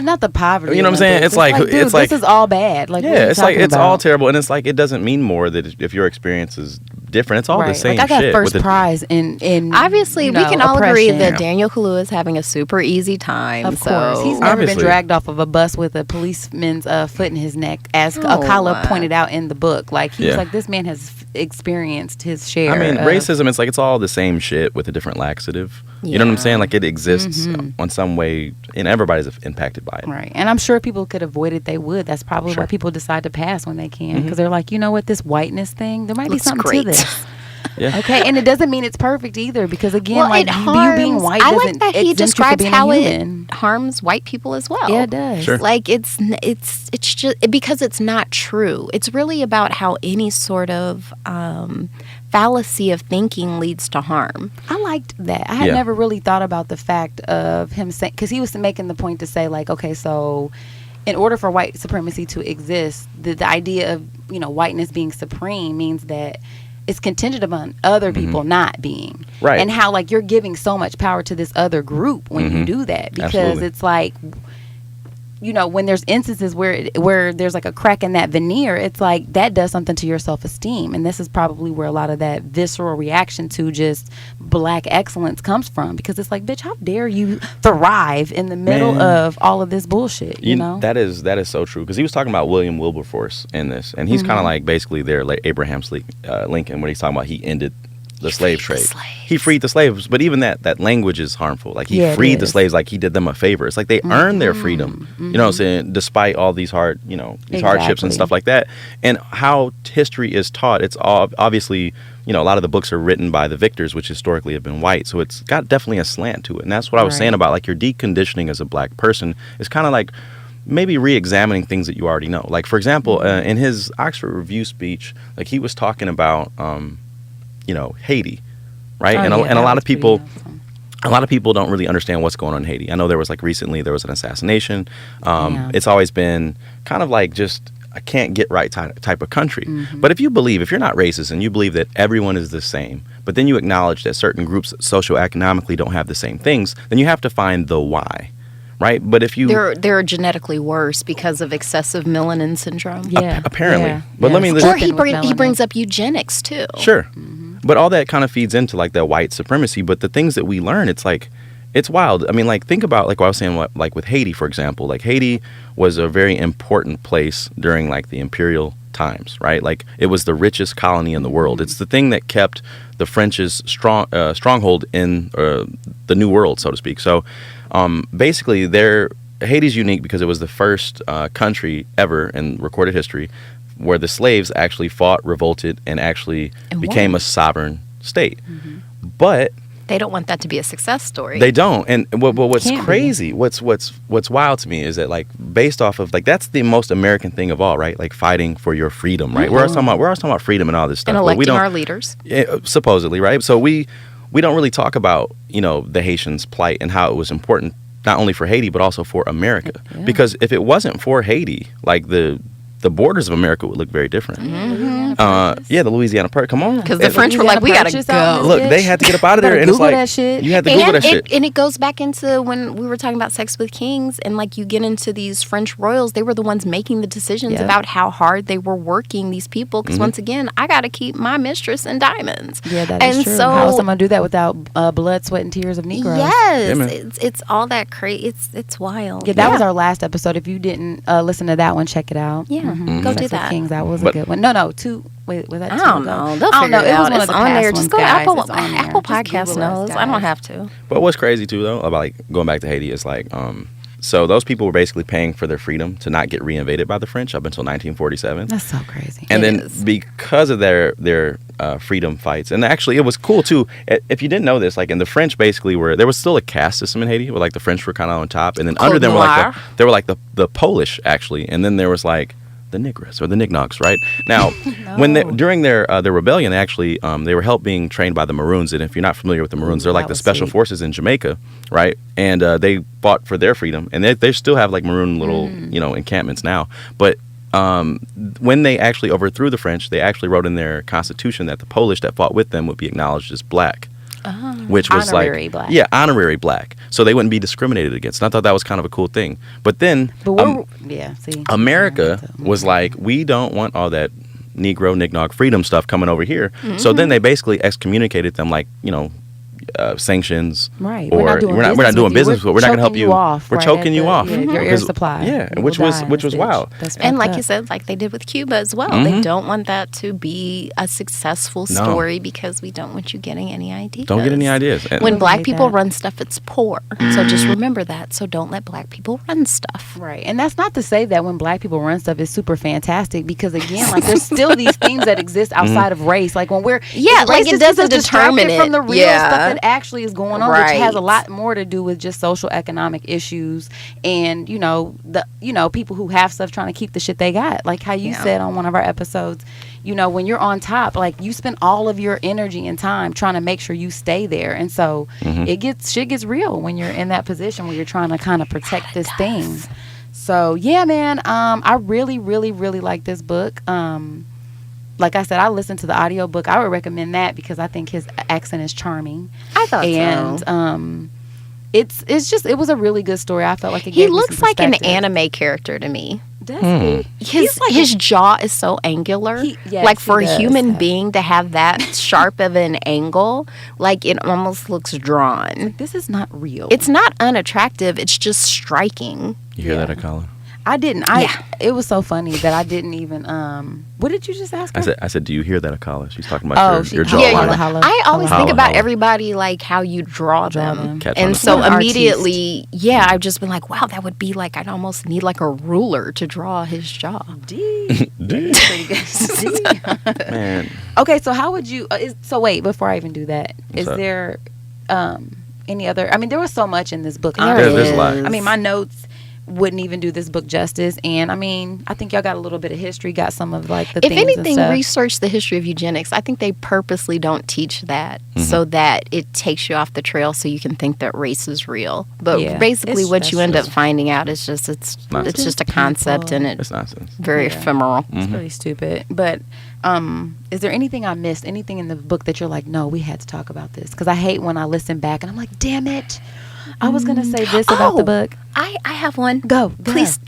Not the poverty. You know what I'm saying? Olympics. It's like- dude, it's like- this is all bad. Like, what are yeah, you it's like, talking it's all about? terrible. And it's like, it doesn't mean more that if your experience is different, it's all the Right. same Like, I got shit. first with the- prize in Obviously, you we know, can all agree oppression. that Daniel Kaluuya is having a super easy time. Of course, so- he's never Obviously. been dragged off of a bus with a policeman's foot in his neck, as Akala pointed out in the book. Like, he was Yeah. like, this man has experienced his share. I mean, of racism, it's like it's all the same shit with a different laxative. You know what I'm saying? Like, it exists on some way, and everybody's impacted by it. Right. And I'm sure if people could avoid it, they would. That's probably why people decide to pass when they can. Because they're like, you know what, this whiteness thing, there might be Looks something great. to this. Yeah. Okay. And it doesn't mean it's perfect either. Because, again, Well, like, it you being harms. white I doesn't like that he exempt you from describes being how a it human. harms white people as well. Yeah, it does. Sure. Like, it's just because it's not true. It's really about how any sort of fallacy of thinking leads to harm. I liked that. I had Yeah. never really thought about the fact of him saying, because he was making the point to say, like, okay, so in order for white supremacy to exist, the idea of, you know, whiteness being supreme means that it's contingent upon other people not being. Right. And how, like, you're giving so much power to this other group when you do that. Because Absolutely. it's like, you know, when there's instances where there's like a crack in that veneer, it's like that does something to your self-esteem. And this is probably where a lot of that visceral reaction to just black excellence comes from, because it's like, bitch, how dare you thrive in the middle of all of this bullshit, you know? That is so true, because he was talking about William Wilberforce in this, and he's kind of like basically their like Abraham Lincoln, when he's talking about he ended the slave trade. He freed the slaves, but even that language is harmful. Like, he freed the slaves, like he did them a favor. It's like they earned their freedom, you know what I'm saying, despite all these hardships and stuff like that. And how history is taught, it's all obviously, you know, a lot of the books are written by the victors, which historically have been white, so it's got definitely a slant to it. And that's what I was saying about, like, your deconditioning as a black person is kind of like maybe re-examining things that you already know. Like, for example, in his Oxford Review speech, like, he was talking about you know, Haiti, right? And a lot of people, don't really understand what's going on in Haiti. I know there was recently there was an assassination. It's always been kind of like just a can't get right type of country. But if you're not racist and you believe that everyone is the same, but then you acknowledge that certain groups socioeconomically don't have the same things, then you have to find the why. Right, but if you they're genetically worse because of excessive melanin syndrome. Apparently, but let me Or he brings up eugenics too. Sure. But all that kind of feeds into like that white supremacy. But the things that we learn, it's like, it's wild. I mean, like, think about like what I was saying, like with Haiti, for example. Like, Haiti was a very important place during like the imperial times, right? Like, it was the richest colony in the world. It's the thing that kept the French's stronghold in the New World, so to speak. So basically, Haiti's unique because it was the first country ever in recorded history where the slaves actually fought, revolted, and actually became a sovereign state. But they don't want that to be a success story. They don't. And what's crazy, what's wild to me is that, like, based off of, like, that's the most American thing of all, right? Like, fighting for your freedom, right? We're always talking about freedom and all this stuff. And electing but we don't, our leaders. Supposedly, right? So we don't really talk about, you know, the Haitians' plight and how it was important not only for Haiti but also for America. Because if it wasn't for Haiti, like, the borders of America would look very different. The Louisiana Purchase. Come on, because the French were like, we gotta go. Look, they had to get up out of there, and it's like you had to Google that shit. And it goes back into when we were talking about Sex with Kings, and like you get into these French royals, they were the ones making the decisions about how hard they were working these people. Because once again, I gotta keep my mistress in diamonds. Yeah, that is true. How is someone do that without blood, sweat, and tears of Negroes? Yes, it's all that crazy. It's wild. Yeah, that was our last episode. If you didn't listen to that one, check it out. Yeah. Go do that. Kings, that was a good one. No, two. Wait, was that two? I don't know. They'll figure it out. It's on there. Just go to Apple Podcast knows. I don't have to. But what's crazy too, though, about like going back to Haiti is like, so those people were basically paying for their freedom to not get reinvaded by the French up until 1947. That's so crazy. And then because of their freedom fights, and actually it was cool too. If you didn't know this, like in the French, basically there was still a caste system in Haiti, where like the French were kind of on top, and then under them were like the Polish actually, and then there was like the Negras or the Nignogs, right? Now, when during their rebellion, they actually they were helped being trained by the Maroons. And if you're not familiar with the Maroons, they're like the special forces in Jamaica, right? And they fought for their freedom, and they still have like Maroon little encampments now. But when they actually overthrew the French, they actually wrote in their constitution that the Polish that fought with them would be acknowledged as black. Which was honorary like black. Yeah, honorary black, so they wouldn't be discriminated against. And I thought that was kind of a cool thing. But then America was like, we don't want all that Negro Nignog freedom stuff coming over here. So then they basically excommunicated them, like, sanctions, right? Or we're not doing business with you. We're not going to help you. We're choking you off. Your air supply. Yeah, which was wild. And like you said, like they did with Cuba as well. They don't want that to be a successful story because we don't want you getting any ideas. Don't get any ideas. When black people run stuff, it's poor. So just remember that. So don't let black people run stuff. Right. And that's not to say that when black people run stuff, it's super fantastic, because again, like there's still these things that exist outside of race. Like when we're like it doesn't determine it from the real stuff that actually is going on, right, which has a lot more to do with just social economic issues and people who have stuff trying to keep the shit they got, like how you said on one of our episodes, when you're on top, like you spend all of your energy and time trying to make sure you stay there, and so shit gets real when you're in that position where you're trying to kind of protect this thing. So yeah, man, I really really really like this book. Like I said, I listened to the audiobook. I would recommend that because I think his accent is charming. I thought so. It was a really good story. I felt like he looks like an anime character to me. Does he? His jaw is so angular. For a human being to have that sharp of an angle, like it almost looks drawn. Like, this is not real. It's not unattractive. It's just striking. You hear that, Akala? I didn't. It was so funny that I didn't even. What did you just ask her? I said, do you hear that, Akala? She's talking about your jawline. Yeah, I always think about everybody like how you draw them. And so immediately, I've just been like, wow, that would be like, I'd almost need like a ruler to draw his jaw. D. Pretty good. Man. Okay, so how would you? So wait, before I even do that, is there any other? I mean, there was so much in this book. There's a lot. I mean, my notes wouldn't even do this book justice, and I mean, I think y'all got a little bit of history, got some of like the if things anything, and stuff. research the history of eugenics. I think they purposely don't teach that so that it takes you off the trail so you can think that race is real. But basically what you end up finding out is just it's just a concept, and it's nonsense. Very ephemeral. It's really stupid. But is there anything I missed, anything in the book that you're like, no, we had to talk about this? Because I hate when I listen back and I'm like, damn it, I was going to say this about the book. I have one. Go. Please.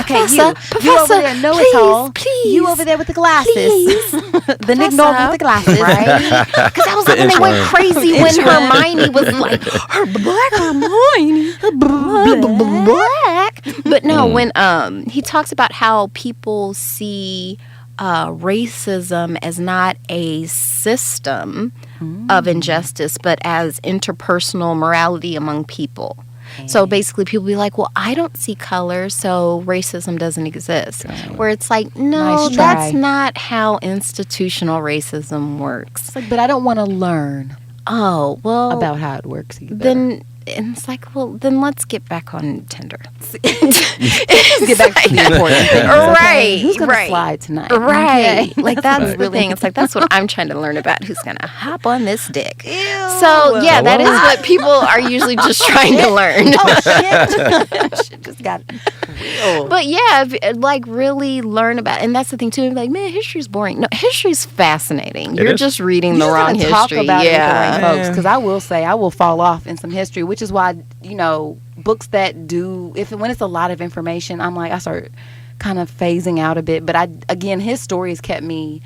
Okay, Professor, you over there, know-it-all. Please. You over there with the glasses. The Nignog with the glasses. Right? Because I was like, when they went crazy when Hermione was like, her black Hermione. Black. But no, when he talks about how people see racism as not a system of injustice, but as interpersonal morality among people. So basically people be like, well, I don't see color, so racism doesn't exist. Where it's like, no, that's not how institutional racism works. It's like, but I don't want to learn about how it works either. Then it's like, well, then let's get back on Tinder. Get back to the important things. Right. Who's going to slide tonight? Right. Okay. Like, that's the thing. It's like, that's what I'm trying to learn about. Who's going to hop on this dick? Ew. So, yeah, that is what people are usually just trying to learn. Oh, shit. Shit just got real. But, yeah, like, really learn about, and that's the thing, too. Like, man, history's boring. No, history's fascinating. You're just reading the wrong history. Talk about it with the right folks, because I will say, I will fall off in some history, which is why, books that when it's a lot of information, I'm like, I start kind of phasing out a bit. But again, his stories kept me,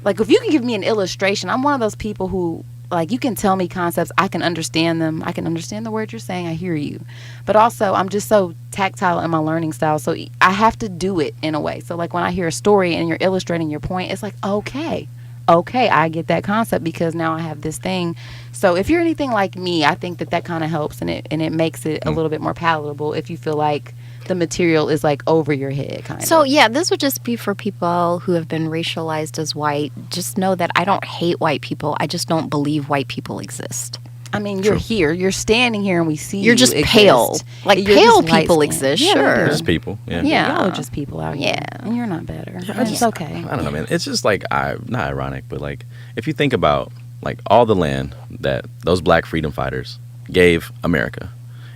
like, if you can give me an illustration, I'm one of those people who, like, you can tell me concepts, I can understand them, I can understand the words you're saying, I hear you. But also, I'm just so tactile in my learning style, so I have to do it in a way. So, like, when I hear a story and you're illustrating your point, it's like, okay, I get that concept because now I have this thing. So if you're anything like me, I think that kind of helps, and it makes it a little bit more palatable if you feel like the material is like over your head, kind of. So yeah, this would just be for people who have been racialized as white. Just know that I don't hate white people. I just don't believe white people exist. I mean, you're here. You're standing here, and we see You're just pale. Like, You're pale just people light-skinned. exist, Yeah, sure. they do. Just people. Yeah. Yeah. Y'all are just people out here. Yeah. And you're not better. I It's just- okay. I don't know, man. It's just like not ironic, but like if you think about like all the land that those black freedom fighters gave America,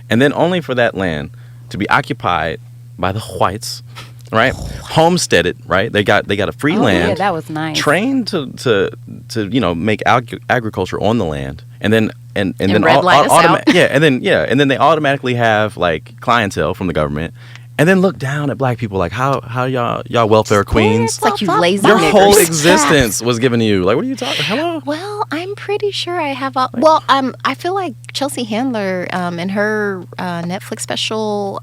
and then only for that land to be occupied by the whites, right? Homesteaded, right? They got a free land. Yeah, that was nice. Trained to make agriculture on the land, and then and then red light us out. and then they automatically have like clientele from the government, and then look down at black people like how y'all welfare queens. It's like you lazy Your niggers. whole existence was given to you. Like, what are you talking? Hello. Well, I'm pretty sure I have. I feel like Chelsea Handler in her Netflix special,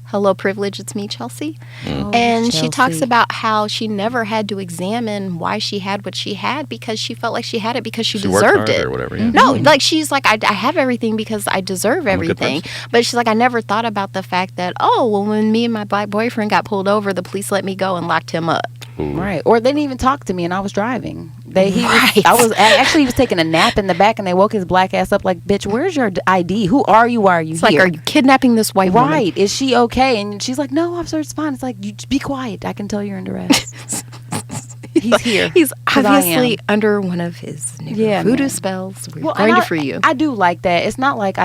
Hello Privilege, It's Me, Chelsea. And she talks Chelsea. about how she never had to examine why she had what she had because she felt like she had it because she worked deserved hard it. or whatever. Yeah. No, like she's like, I have everything because I deserve I'm a good everything. person. But she's like, I never thought about the fact that, when me and my black boyfriend got pulled over, the police let me go and locked him up. Right. Or they didn't even talk to me and I was driving. He was taking a nap in the back and they woke his black ass up like, bitch, where's your ID? Who are you? Why are you It's here? like, are you kidnapping this white woman? Right. Is she okay? And she's like, no, officer, it's fine. It's like, you just be quiet. I can tell you're in duress. He's here. He's 'Cause I obviously am. under one of his voodoo man. spells. We're Well, going and to free you. I do like that. It's not like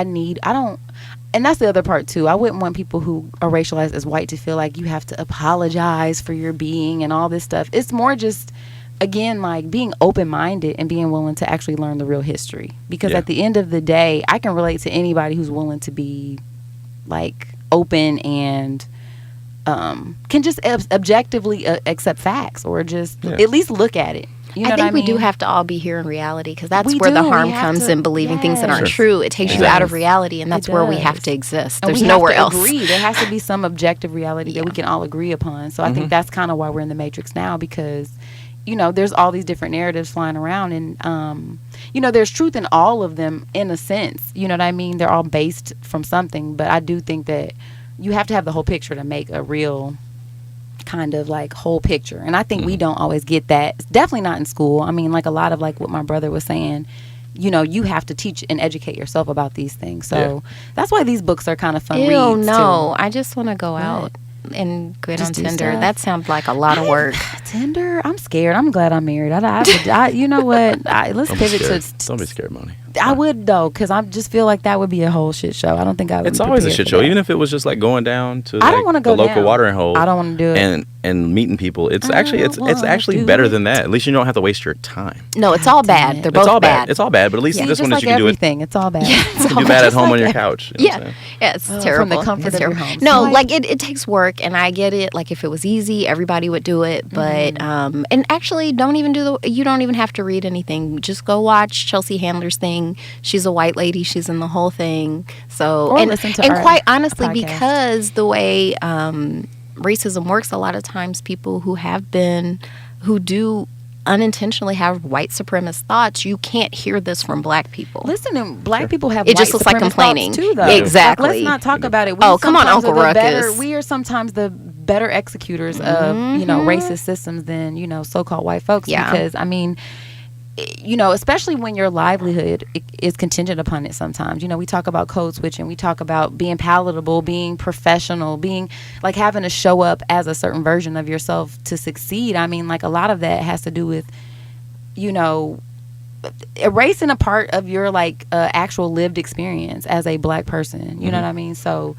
and that's the other part too. I wouldn't want people who are racialized as white to feel like you have to apologize for your being and all this stuff. It's more just, again, like being open-minded and being willing to actually learn the real history. Because at the end of the day, I can relate to anybody who's willing to be like open and can just objectively accept facts or just at least look at it. You know I think what I mean? we do have to all be here in reality because that's We where the do. harm We have comes to- in believing things that aren't Yes. true. It takes you out of reality, and that's where we have does. to exist. And There's we nowhere have to else. Agree. There has to be some objective reality that we can all agree upon. So I think that's kind of why we're in the Matrix now because, there's all these different narratives flying around and, there's truth in all of them in a sense. You know what I mean? They're all based from something. But I do think that you have to have the whole picture to make a real kind of like whole picture. And I think we don't always get that. It's definitely not in school. I mean, like a lot of like what my brother was saying, you have to teach and educate yourself about these things. So that's why these books are kind of fun reads. No. I just want to go out and get Just on do Tinder. stuff. That sounds like a lot of work. Tinder? I'm scared. I'm glad I'm married. You know what? Let's Don't be pivot scared. to. Don't be scared, Moni. I would though, because I just feel like that would be a whole shit show. I don't think I would. It's be always a prepared shit for show, that. even if it was just like going down to I don't like, wanna the go local down. watering hole. I don't wanna do it. And meeting people. It's I actually don't it's actually wanna better do than that. At least you don't have to waste your time. No, it's all bad. it. They're It's both all bad. It's all bad, but at least See, this just one like is you can do it. everything, it's all bad. Yeah, You can do bad at home on your couch. You know what I'm saying? Yeah, it's From terrible. the comfort It's of your terrible. home. No, So, like it takes work, and I get it. Like if it was easy, everybody would do it. But and actually, don't even you don't even have to read anything. Just go watch Chelsea Handler's thing. She's a white lady. She's in the whole thing. So Or and listen to and our quite honestly, podcast. because the way racism works, a lot of times people who do unintentionally have white supremacist thoughts, you can't hear this from black people. Listen, and black people have It just white looks like supremacist complaining. thoughts too, though. Exactly. Like, let's not talk about it. Oh, come on, sometimes Uncle are the better- Ruckus. We are sometimes the better executors of racist systems than so-called white folks. Yeah. Because I mean, especially when your livelihood is contingent upon it. Sometimes we talk about code switching. We talk about being palatable, being professional, being like having to show up as a certain version of yourself to succeed. I mean, like a lot of that has to do with erasing a part of your actual lived experience as a black person. You know what I mean? So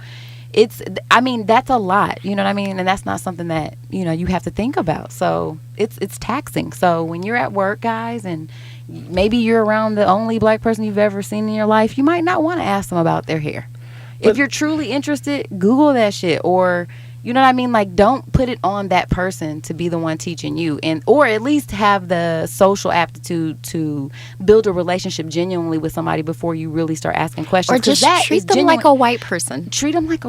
that's a lot, you know what I mean? And that's not something that, you have to think about. So it's taxing. So when you're at work, guys, and maybe you're around the only black person you've ever seen in your life, you might not want to ask them about their hair. If you're truly interested, Google that shit, or you know what I mean? Like, don't put it on that person to be the one teaching you, or at least have the social aptitude to build a relationship genuinely with somebody before you really start asking questions. Or just 'Cause that treat is them genuine. like a white person. Treat them like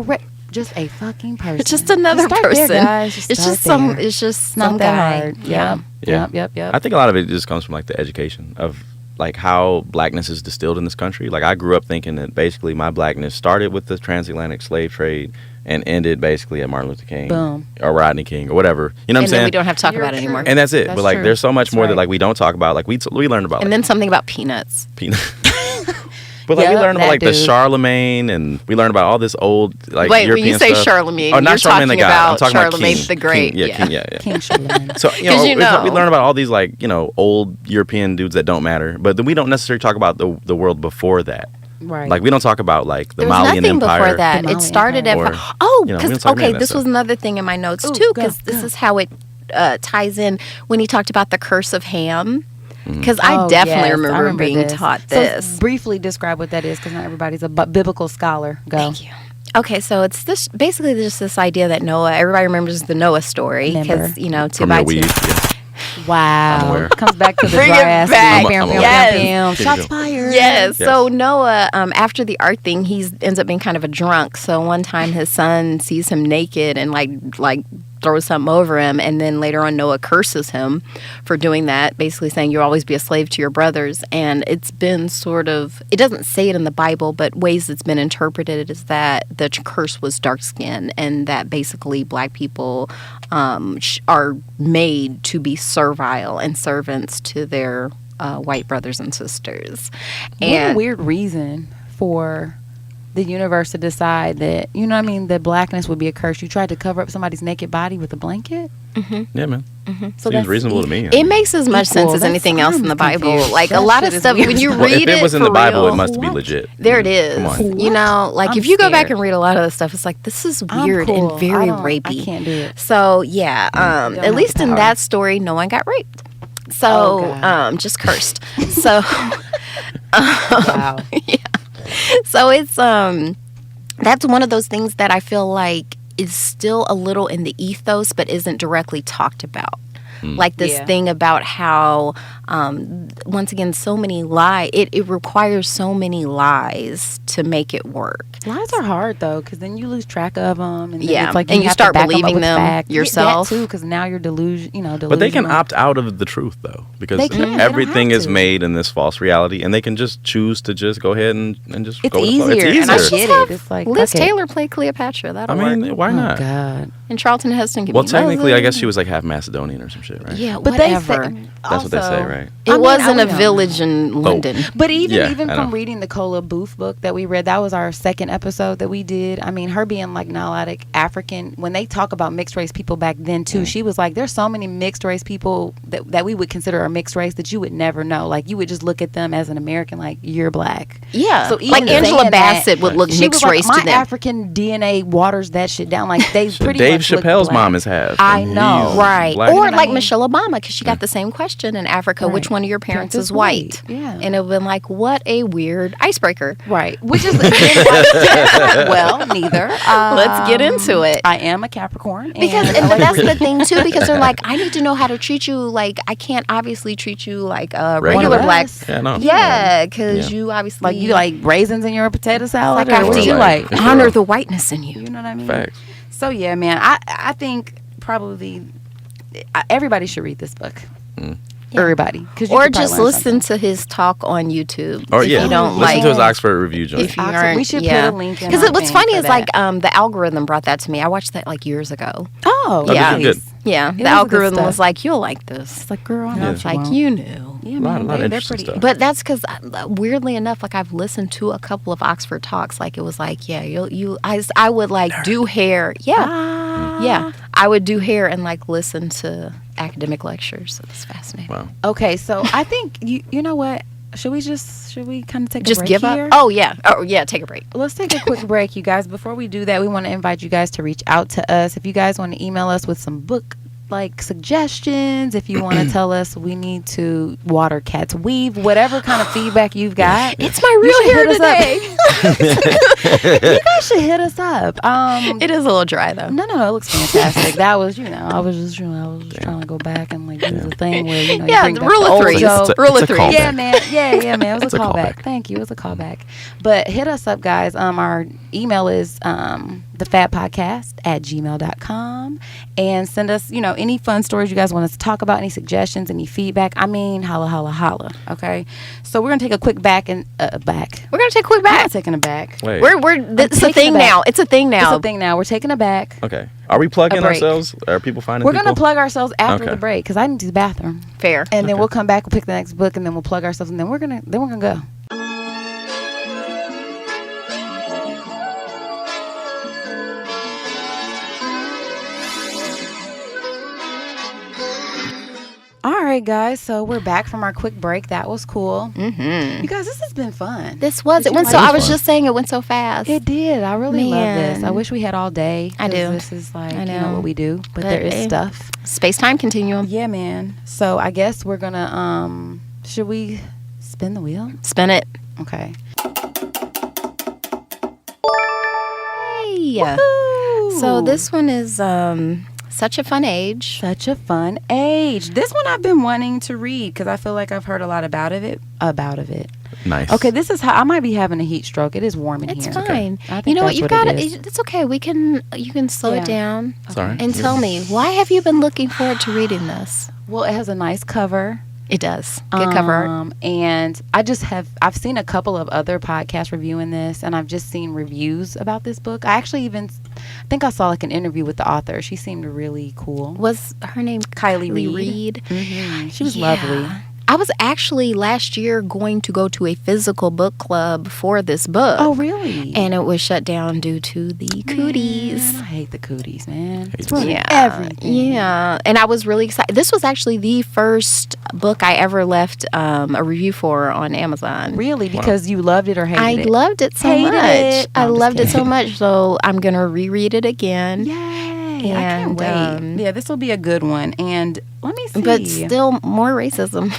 just a fucking person. Just another Just start person. there, guys. It's start just some. there. It's just It's not some that guy. hard. Yeah. Yep. I think a lot of it just comes from like the education of like how blackness is distilled in this country. Like I grew up thinking that basically my blackness started with the transatlantic slave trade and ended basically at Martin Luther King Boom. or Rodney King or whatever. You know what I'm And saying? then we don't have to talk You're about it true. anymore. And that's it. That's but like true. there's so much That's more right. that like we don't talk about. Like we learned about And like, then something about peanuts. peanut. But like we learned about that like the dude. Charlemagne, and we learned about all this old like Wait, European when you say stuff. Charlemagne, Oh, not you're Charlemagne the talking God. I'm about talking about Charlemagne King. the Great. King, King, yeah. King Charlemagne. So 'Cause you know. we learn about all these like old European dudes that don't matter, but then we don't necessarily talk about the world before that. Right. Like we don't talk about like the There was Malian nothing Empire. before that. The It Malian started at Empire. oh, We don't because talk about any okay, of that this stuff. was another thing in my notes Ooh, too, go, because this go. is how it ties in when he talked about the curse of Ham. Mm-hmm. Because I definitely yes, I remember being this. taught So this. briefly describe what that is, because not everybody's a biblical scholar. Go. Thank you. Okay, so it's this basically just this idea that Noah. Everybody remembers the Noah story because two From by your two. weed. Yeah. I'm Wow. aware. Comes back to the Bring dry it ass. back. I'm aware. Yes. Shots fired. Yes. Yes. So Noah, after the ark thing, he ends up being kind of a drunk. So one time his son sees him naked and like throws something over him, and then later on Noah curses him for doing that, basically saying you'll always be a slave to your brothers. And it's been sort of, it doesn't say it in the Bible, but ways it's been interpreted is that the curse was dark skin, and that basically black people are made to be servile and servants to their white brothers and sisters. What a weird reason for the universe to decide that, that blackness would be a curse. You tried to cover up somebody's naked body with a blanket? Yeah, man. So Seems reasonable to me. It makes as much sense as That's- anything else in the I'm Bible. confused. Like a That lot of shit is stuff weird. when you Well, read if it was in for the Bible, real, it must be legit. there it is. Come on. You know, like I'm if you go back scared. and read a lot of the stuff, it's like this is I'm weird cool. and very I rapey. can't do it. So yeah, Don't at have least the in power. that story, no one got raped. Oh, So God. just cursed. So Wow. so it's that's one of those things that I feel like is still a little in the ethos, but isn't directly talked about. Like this Yeah. thing about how, once again, so many lies. It requires so many lies to make it work. Lies are hard, though, because then you lose track of them. And then Yeah. it's like And you have to start back 'em up believing with them facts. yourself. Yeah, that, too, because now you're delusional. But they can opt out of the truth, though, because They can. They don't everything have is to. made in this false reality, and they can just choose to just go ahead and just It's go with the flow. easier, It's and I easier. get it. It's like, Liz fuck it. Taylor played Cleopatra. That'll I mean, work. why Oh, not? God. And Charlton Heston can Well, be technically, I Muslim. guess she was like half Macedonian or some shit, right? Yeah, But they whatever. say, That's what they say, right? It I mean, wasn't I a don't village in London. But even Yeah, even I from know. reading the Cola Booth book that we read, that was our second episode that we did. I mean, her being like Nilotic African, when they talk about mixed race people back then too, she was like, there's so many mixed race people that we would consider a mixed race that you would never know. Like you would just look at them as an American, like you're black. Yeah, So like even Angela saying that, Bassett would look She mixed was like, race my to them. African DNA waters that shit down. Like they pretty Dave much look Chappelle's black. mom is half. I and know. he's Right. black. Or You know what like I mean? Michelle Obama, because she got the same question in Africa. Right. Which one of your parents is white? Yeah. And it would been like, what a weird icebreaker. Right. Which is well, neither. Let's get into it. I am a Capricorn. Because and I but like that's the reading. thing too, because they're like, I need to know how to treat you. Like I can't obviously treat you like a Regular. regular black. Yeah, no. Yeah, because Yeah. you obviously Like you like raisins in your potato salad, like I or have what to you like? like? honor the whiteness in you. You know what I mean? Facts. So yeah, man, I think probably everybody should read this book. Everybody, 'cause you Or could probably just learn listen something. to his talk on YouTube. Or if yeah, you don't listen like to his Oxford review joint. if you Oxford. aren't, We should put yeah. a link in Because our what's thing funny for is like that. the algorithm brought that to me. I watched that like years ago. Oh, Yeah. good. Yeah, It the was good algorithm stuff. was like, "You'll like this." It's like, girl, I know Yeah. what It's you like want. you knew. Yeah, Lot man, of they're interesting pretty. stuff. But that's because weirdly enough, like I've listened to a couple of Oxford talks. Like it was like, yeah, I would like do hair. Yeah, yeah, I would do hair and like listen to academic lectures. So it's fascinating. Wow. Okay, so I think you know what? Should we kind of take Just a break give here? up. Oh yeah, take a break. Let's take a quick break, you guys. Before we do that, we want to invite you guys to reach out to us. If you guys want to email us with some book like suggestions, if you want to tell us we need to water Kat's weave, whatever kind of feedback you've got, It's my you real should hair hit us today. you guys should hit us up. It is a little dry though. No, it looks fantastic. That was, I was just trying to go back and like do the thing where you Yeah, bring the back rule the of old threes. joke. Rule of it's a threes. callback. Yeah, man. Yeah, man. It was It's a a callback. callback. Thank you. It was a callback. But hit us up, guys. Our email is thefabpodcast@gmail.com, and send us, any fun stories you guys want us to talk about, any suggestions, any feedback. I mean, holla, holla, holla. Okay. So we're gonna take a quick back. We're gonna take a quick I'm back. not taking it back. Wait. It's a taking thing it back. now. It's a thing now. It's a thing now. We're taking it back. Okay. Are we plugging break. ourselves? Are people finding We're people? gonna plug ourselves after Okay. the break because I need to use the bathroom, Fair. and then we'll come back. We'll pick the next book, and then we'll plug ourselves, and then we're gonna go. right, guys. So we're back from our quick break. That was cool. Mm-hmm. You guys, this has been fun. This was. Did It went you so. like I was fun? just saying it went so fast. It did. I really love this. I Man. wish we had all day. I 'cause do. This is like, I you know know. what we do. But But there is hey. stuff. Space-time continuum. Yeah, man. So I guess we're going to, should we spin the wheel? Spin it. Okay. Hey. Woo! So this one is such a fun age. Such a fun age. This one I've been wanting to read because I feel like I've heard a lot about it. Nice. Okay, this is how I might be having a heat stroke. It is warm in It's here. fine. I think You know what? that's You've what got it it. is. It's okay. You can slow Yeah. it down Sorry. and tell me, why have you been looking forward to reading this? Well, it has a nice cover. It does. Good cover art. And I've seen a couple of other podcasts reviewing this, and I've just seen reviews about this book. I actually think I saw like an interview with the author. She seemed really cool. Was her name Kylie Reed. Reed? Mm-hmm. She was Yeah. lovely. I was actually last year going to go to a physical book club for this book. Oh, really? And it was shut down due to the cooties. Man, I hate the cooties, man. Hate It's the ruining Yeah. everything. Yeah. And I was really excited. This was actually the first book I ever left a review for on Amazon. Really? Because you loved it or hated I it? loved it so Hated much. it. No, I I'm just loved it so kidding. much. So I'm going to reread it again. Yay. I can't And, wait. Yeah, this will be a good one. And let me see. But still more racism.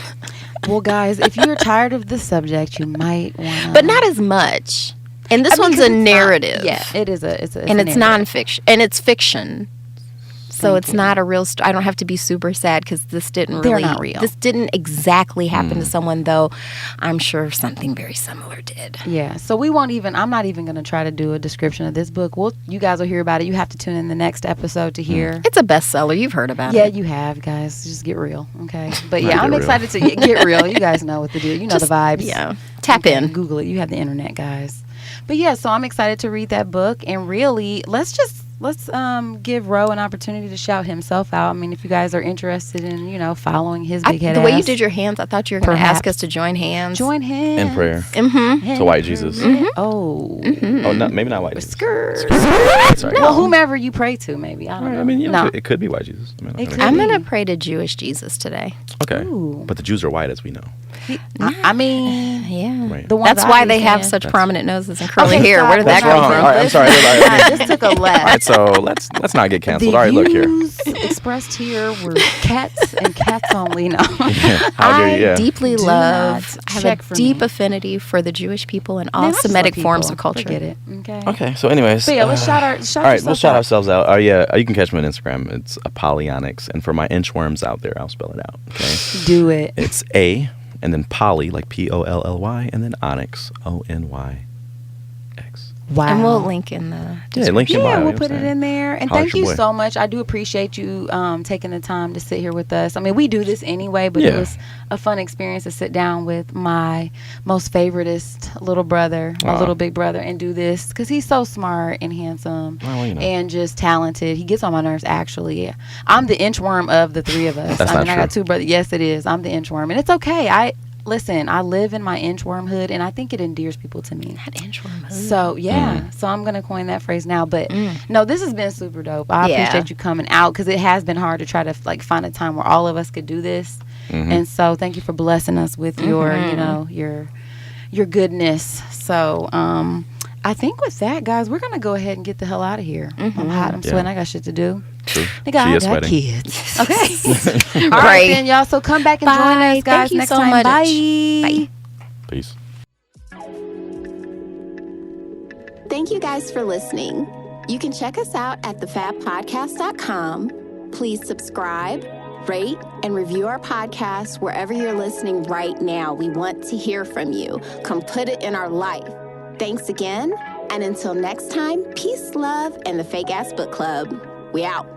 Well, guys, if you're tired of the subject, you might want to. But not as much. And this I mean, one's 'cause a it's not- narrative. Yeah, it is it's And it's narrative. nonfiction. And it's fiction. So Thank it's you. not a real story. I don't have to be super sad because this didn't They're really. not real. This didn't exactly happen to someone, though. I'm sure something very similar did. Yeah, so I'm not even going to try to do a description of this book. You guys will hear about it. You have to tune in the next episode to hear. It's a bestseller. You've heard about Yeah, it. you have, guys. Just get real, okay? But Right, yeah, I'm get real. excited to get real. You guys know what to do. You know Just- the vibes. Yeah. Tap Okay, in. Google it. You have the internet, guys. But yeah, so I'm excited to read that book. And really, let's give Ro an opportunity to shout himself out. I mean, if you guys are interested in, following his big head The way you ass, did your hands, I thought you were going to ask Perhaps. us to join hands. join him In prayer. Mm-hmm. To white Jesus. Oh. Oh, no, maybe not white Jesus. Skirt. Sorry. Well, whomever you pray to, maybe. I don't Right, know. I mean, no. it could be white Jesus. I mean, It okay. could I'm be. going to pray to Jewish Jesus today. Okay. Ooh. But the Jews are white, as we know. I mean, Yeah. Right. the ones That's I why be they have saying. such prominent noses and curly Okay, hair. stop. Where did that That's come wrong. from? All right, I'm sorry. I just took a left. All right, so let's not get canceled. The All right, look here. views expressed here were cats and cats only. No. How dare you? Yeah. Deeply Do love. not I have check a for deep me. affinity for the Jewish people and all Man, I just Semitic love forms people. of culture. Forget it. Okay. Okay, so anyways. But yeah, let's shout all right, yourself let's shout out. ourselves out. Oh yeah, you can catch me on Instagram. It's Apollonics, and for my inchworms out there, I'll spell it out. Okay, Do it. it's A, and then Polly, like Polly, and then Onyx, Onyx. Wow. And we'll link in the Yeah, link in Yeah, bio, we'll you put know it what I'm in there. And Holla thank at your you boy. so much. I do appreciate you taking the time to sit here with us. I mean, we do this anyway, but it Yeah. was a fun experience to sit down with my most favoritist little brother, my Aw. little big brother, and do this because he's so smart and handsome Well, you know. and just talented. He gets on my nerves, actually. I'm the inchworm of the three of us. That's I not mean, I got true. two brothers. Yes, it is. I'm the inchworm. And it's okay. Listen, I live in my inchwormhood, and I think it endears people to me. that inchworm. So yeah, Mm. so I'm gonna coin that phrase now. But no, this has been super dope. I Yeah. appreciate you coming out because it has been hard to try to find a time where all of us could do this. Mm-hmm. And so thank you for blessing us with your your goodness. So I think with that, guys, we're gonna go ahead and get the hell out of here. I'm hot. I'm Yeah. sweating. I got shit to do. True. Nigga, I She is got sweating. kids. Okay. All Right. right then, y'all. So come back and join Bye. us, guys, Thank you next so time. much. Bye. Bye. Peace. Thank you guys for listening. You can check us out at thefabpodcast.com. Please subscribe, rate, and review our podcast wherever you're listening right now. We want to hear from you. Come put it in our life. Thanks again. And until next time, peace, love, and the Fake Ass Book Club. We out.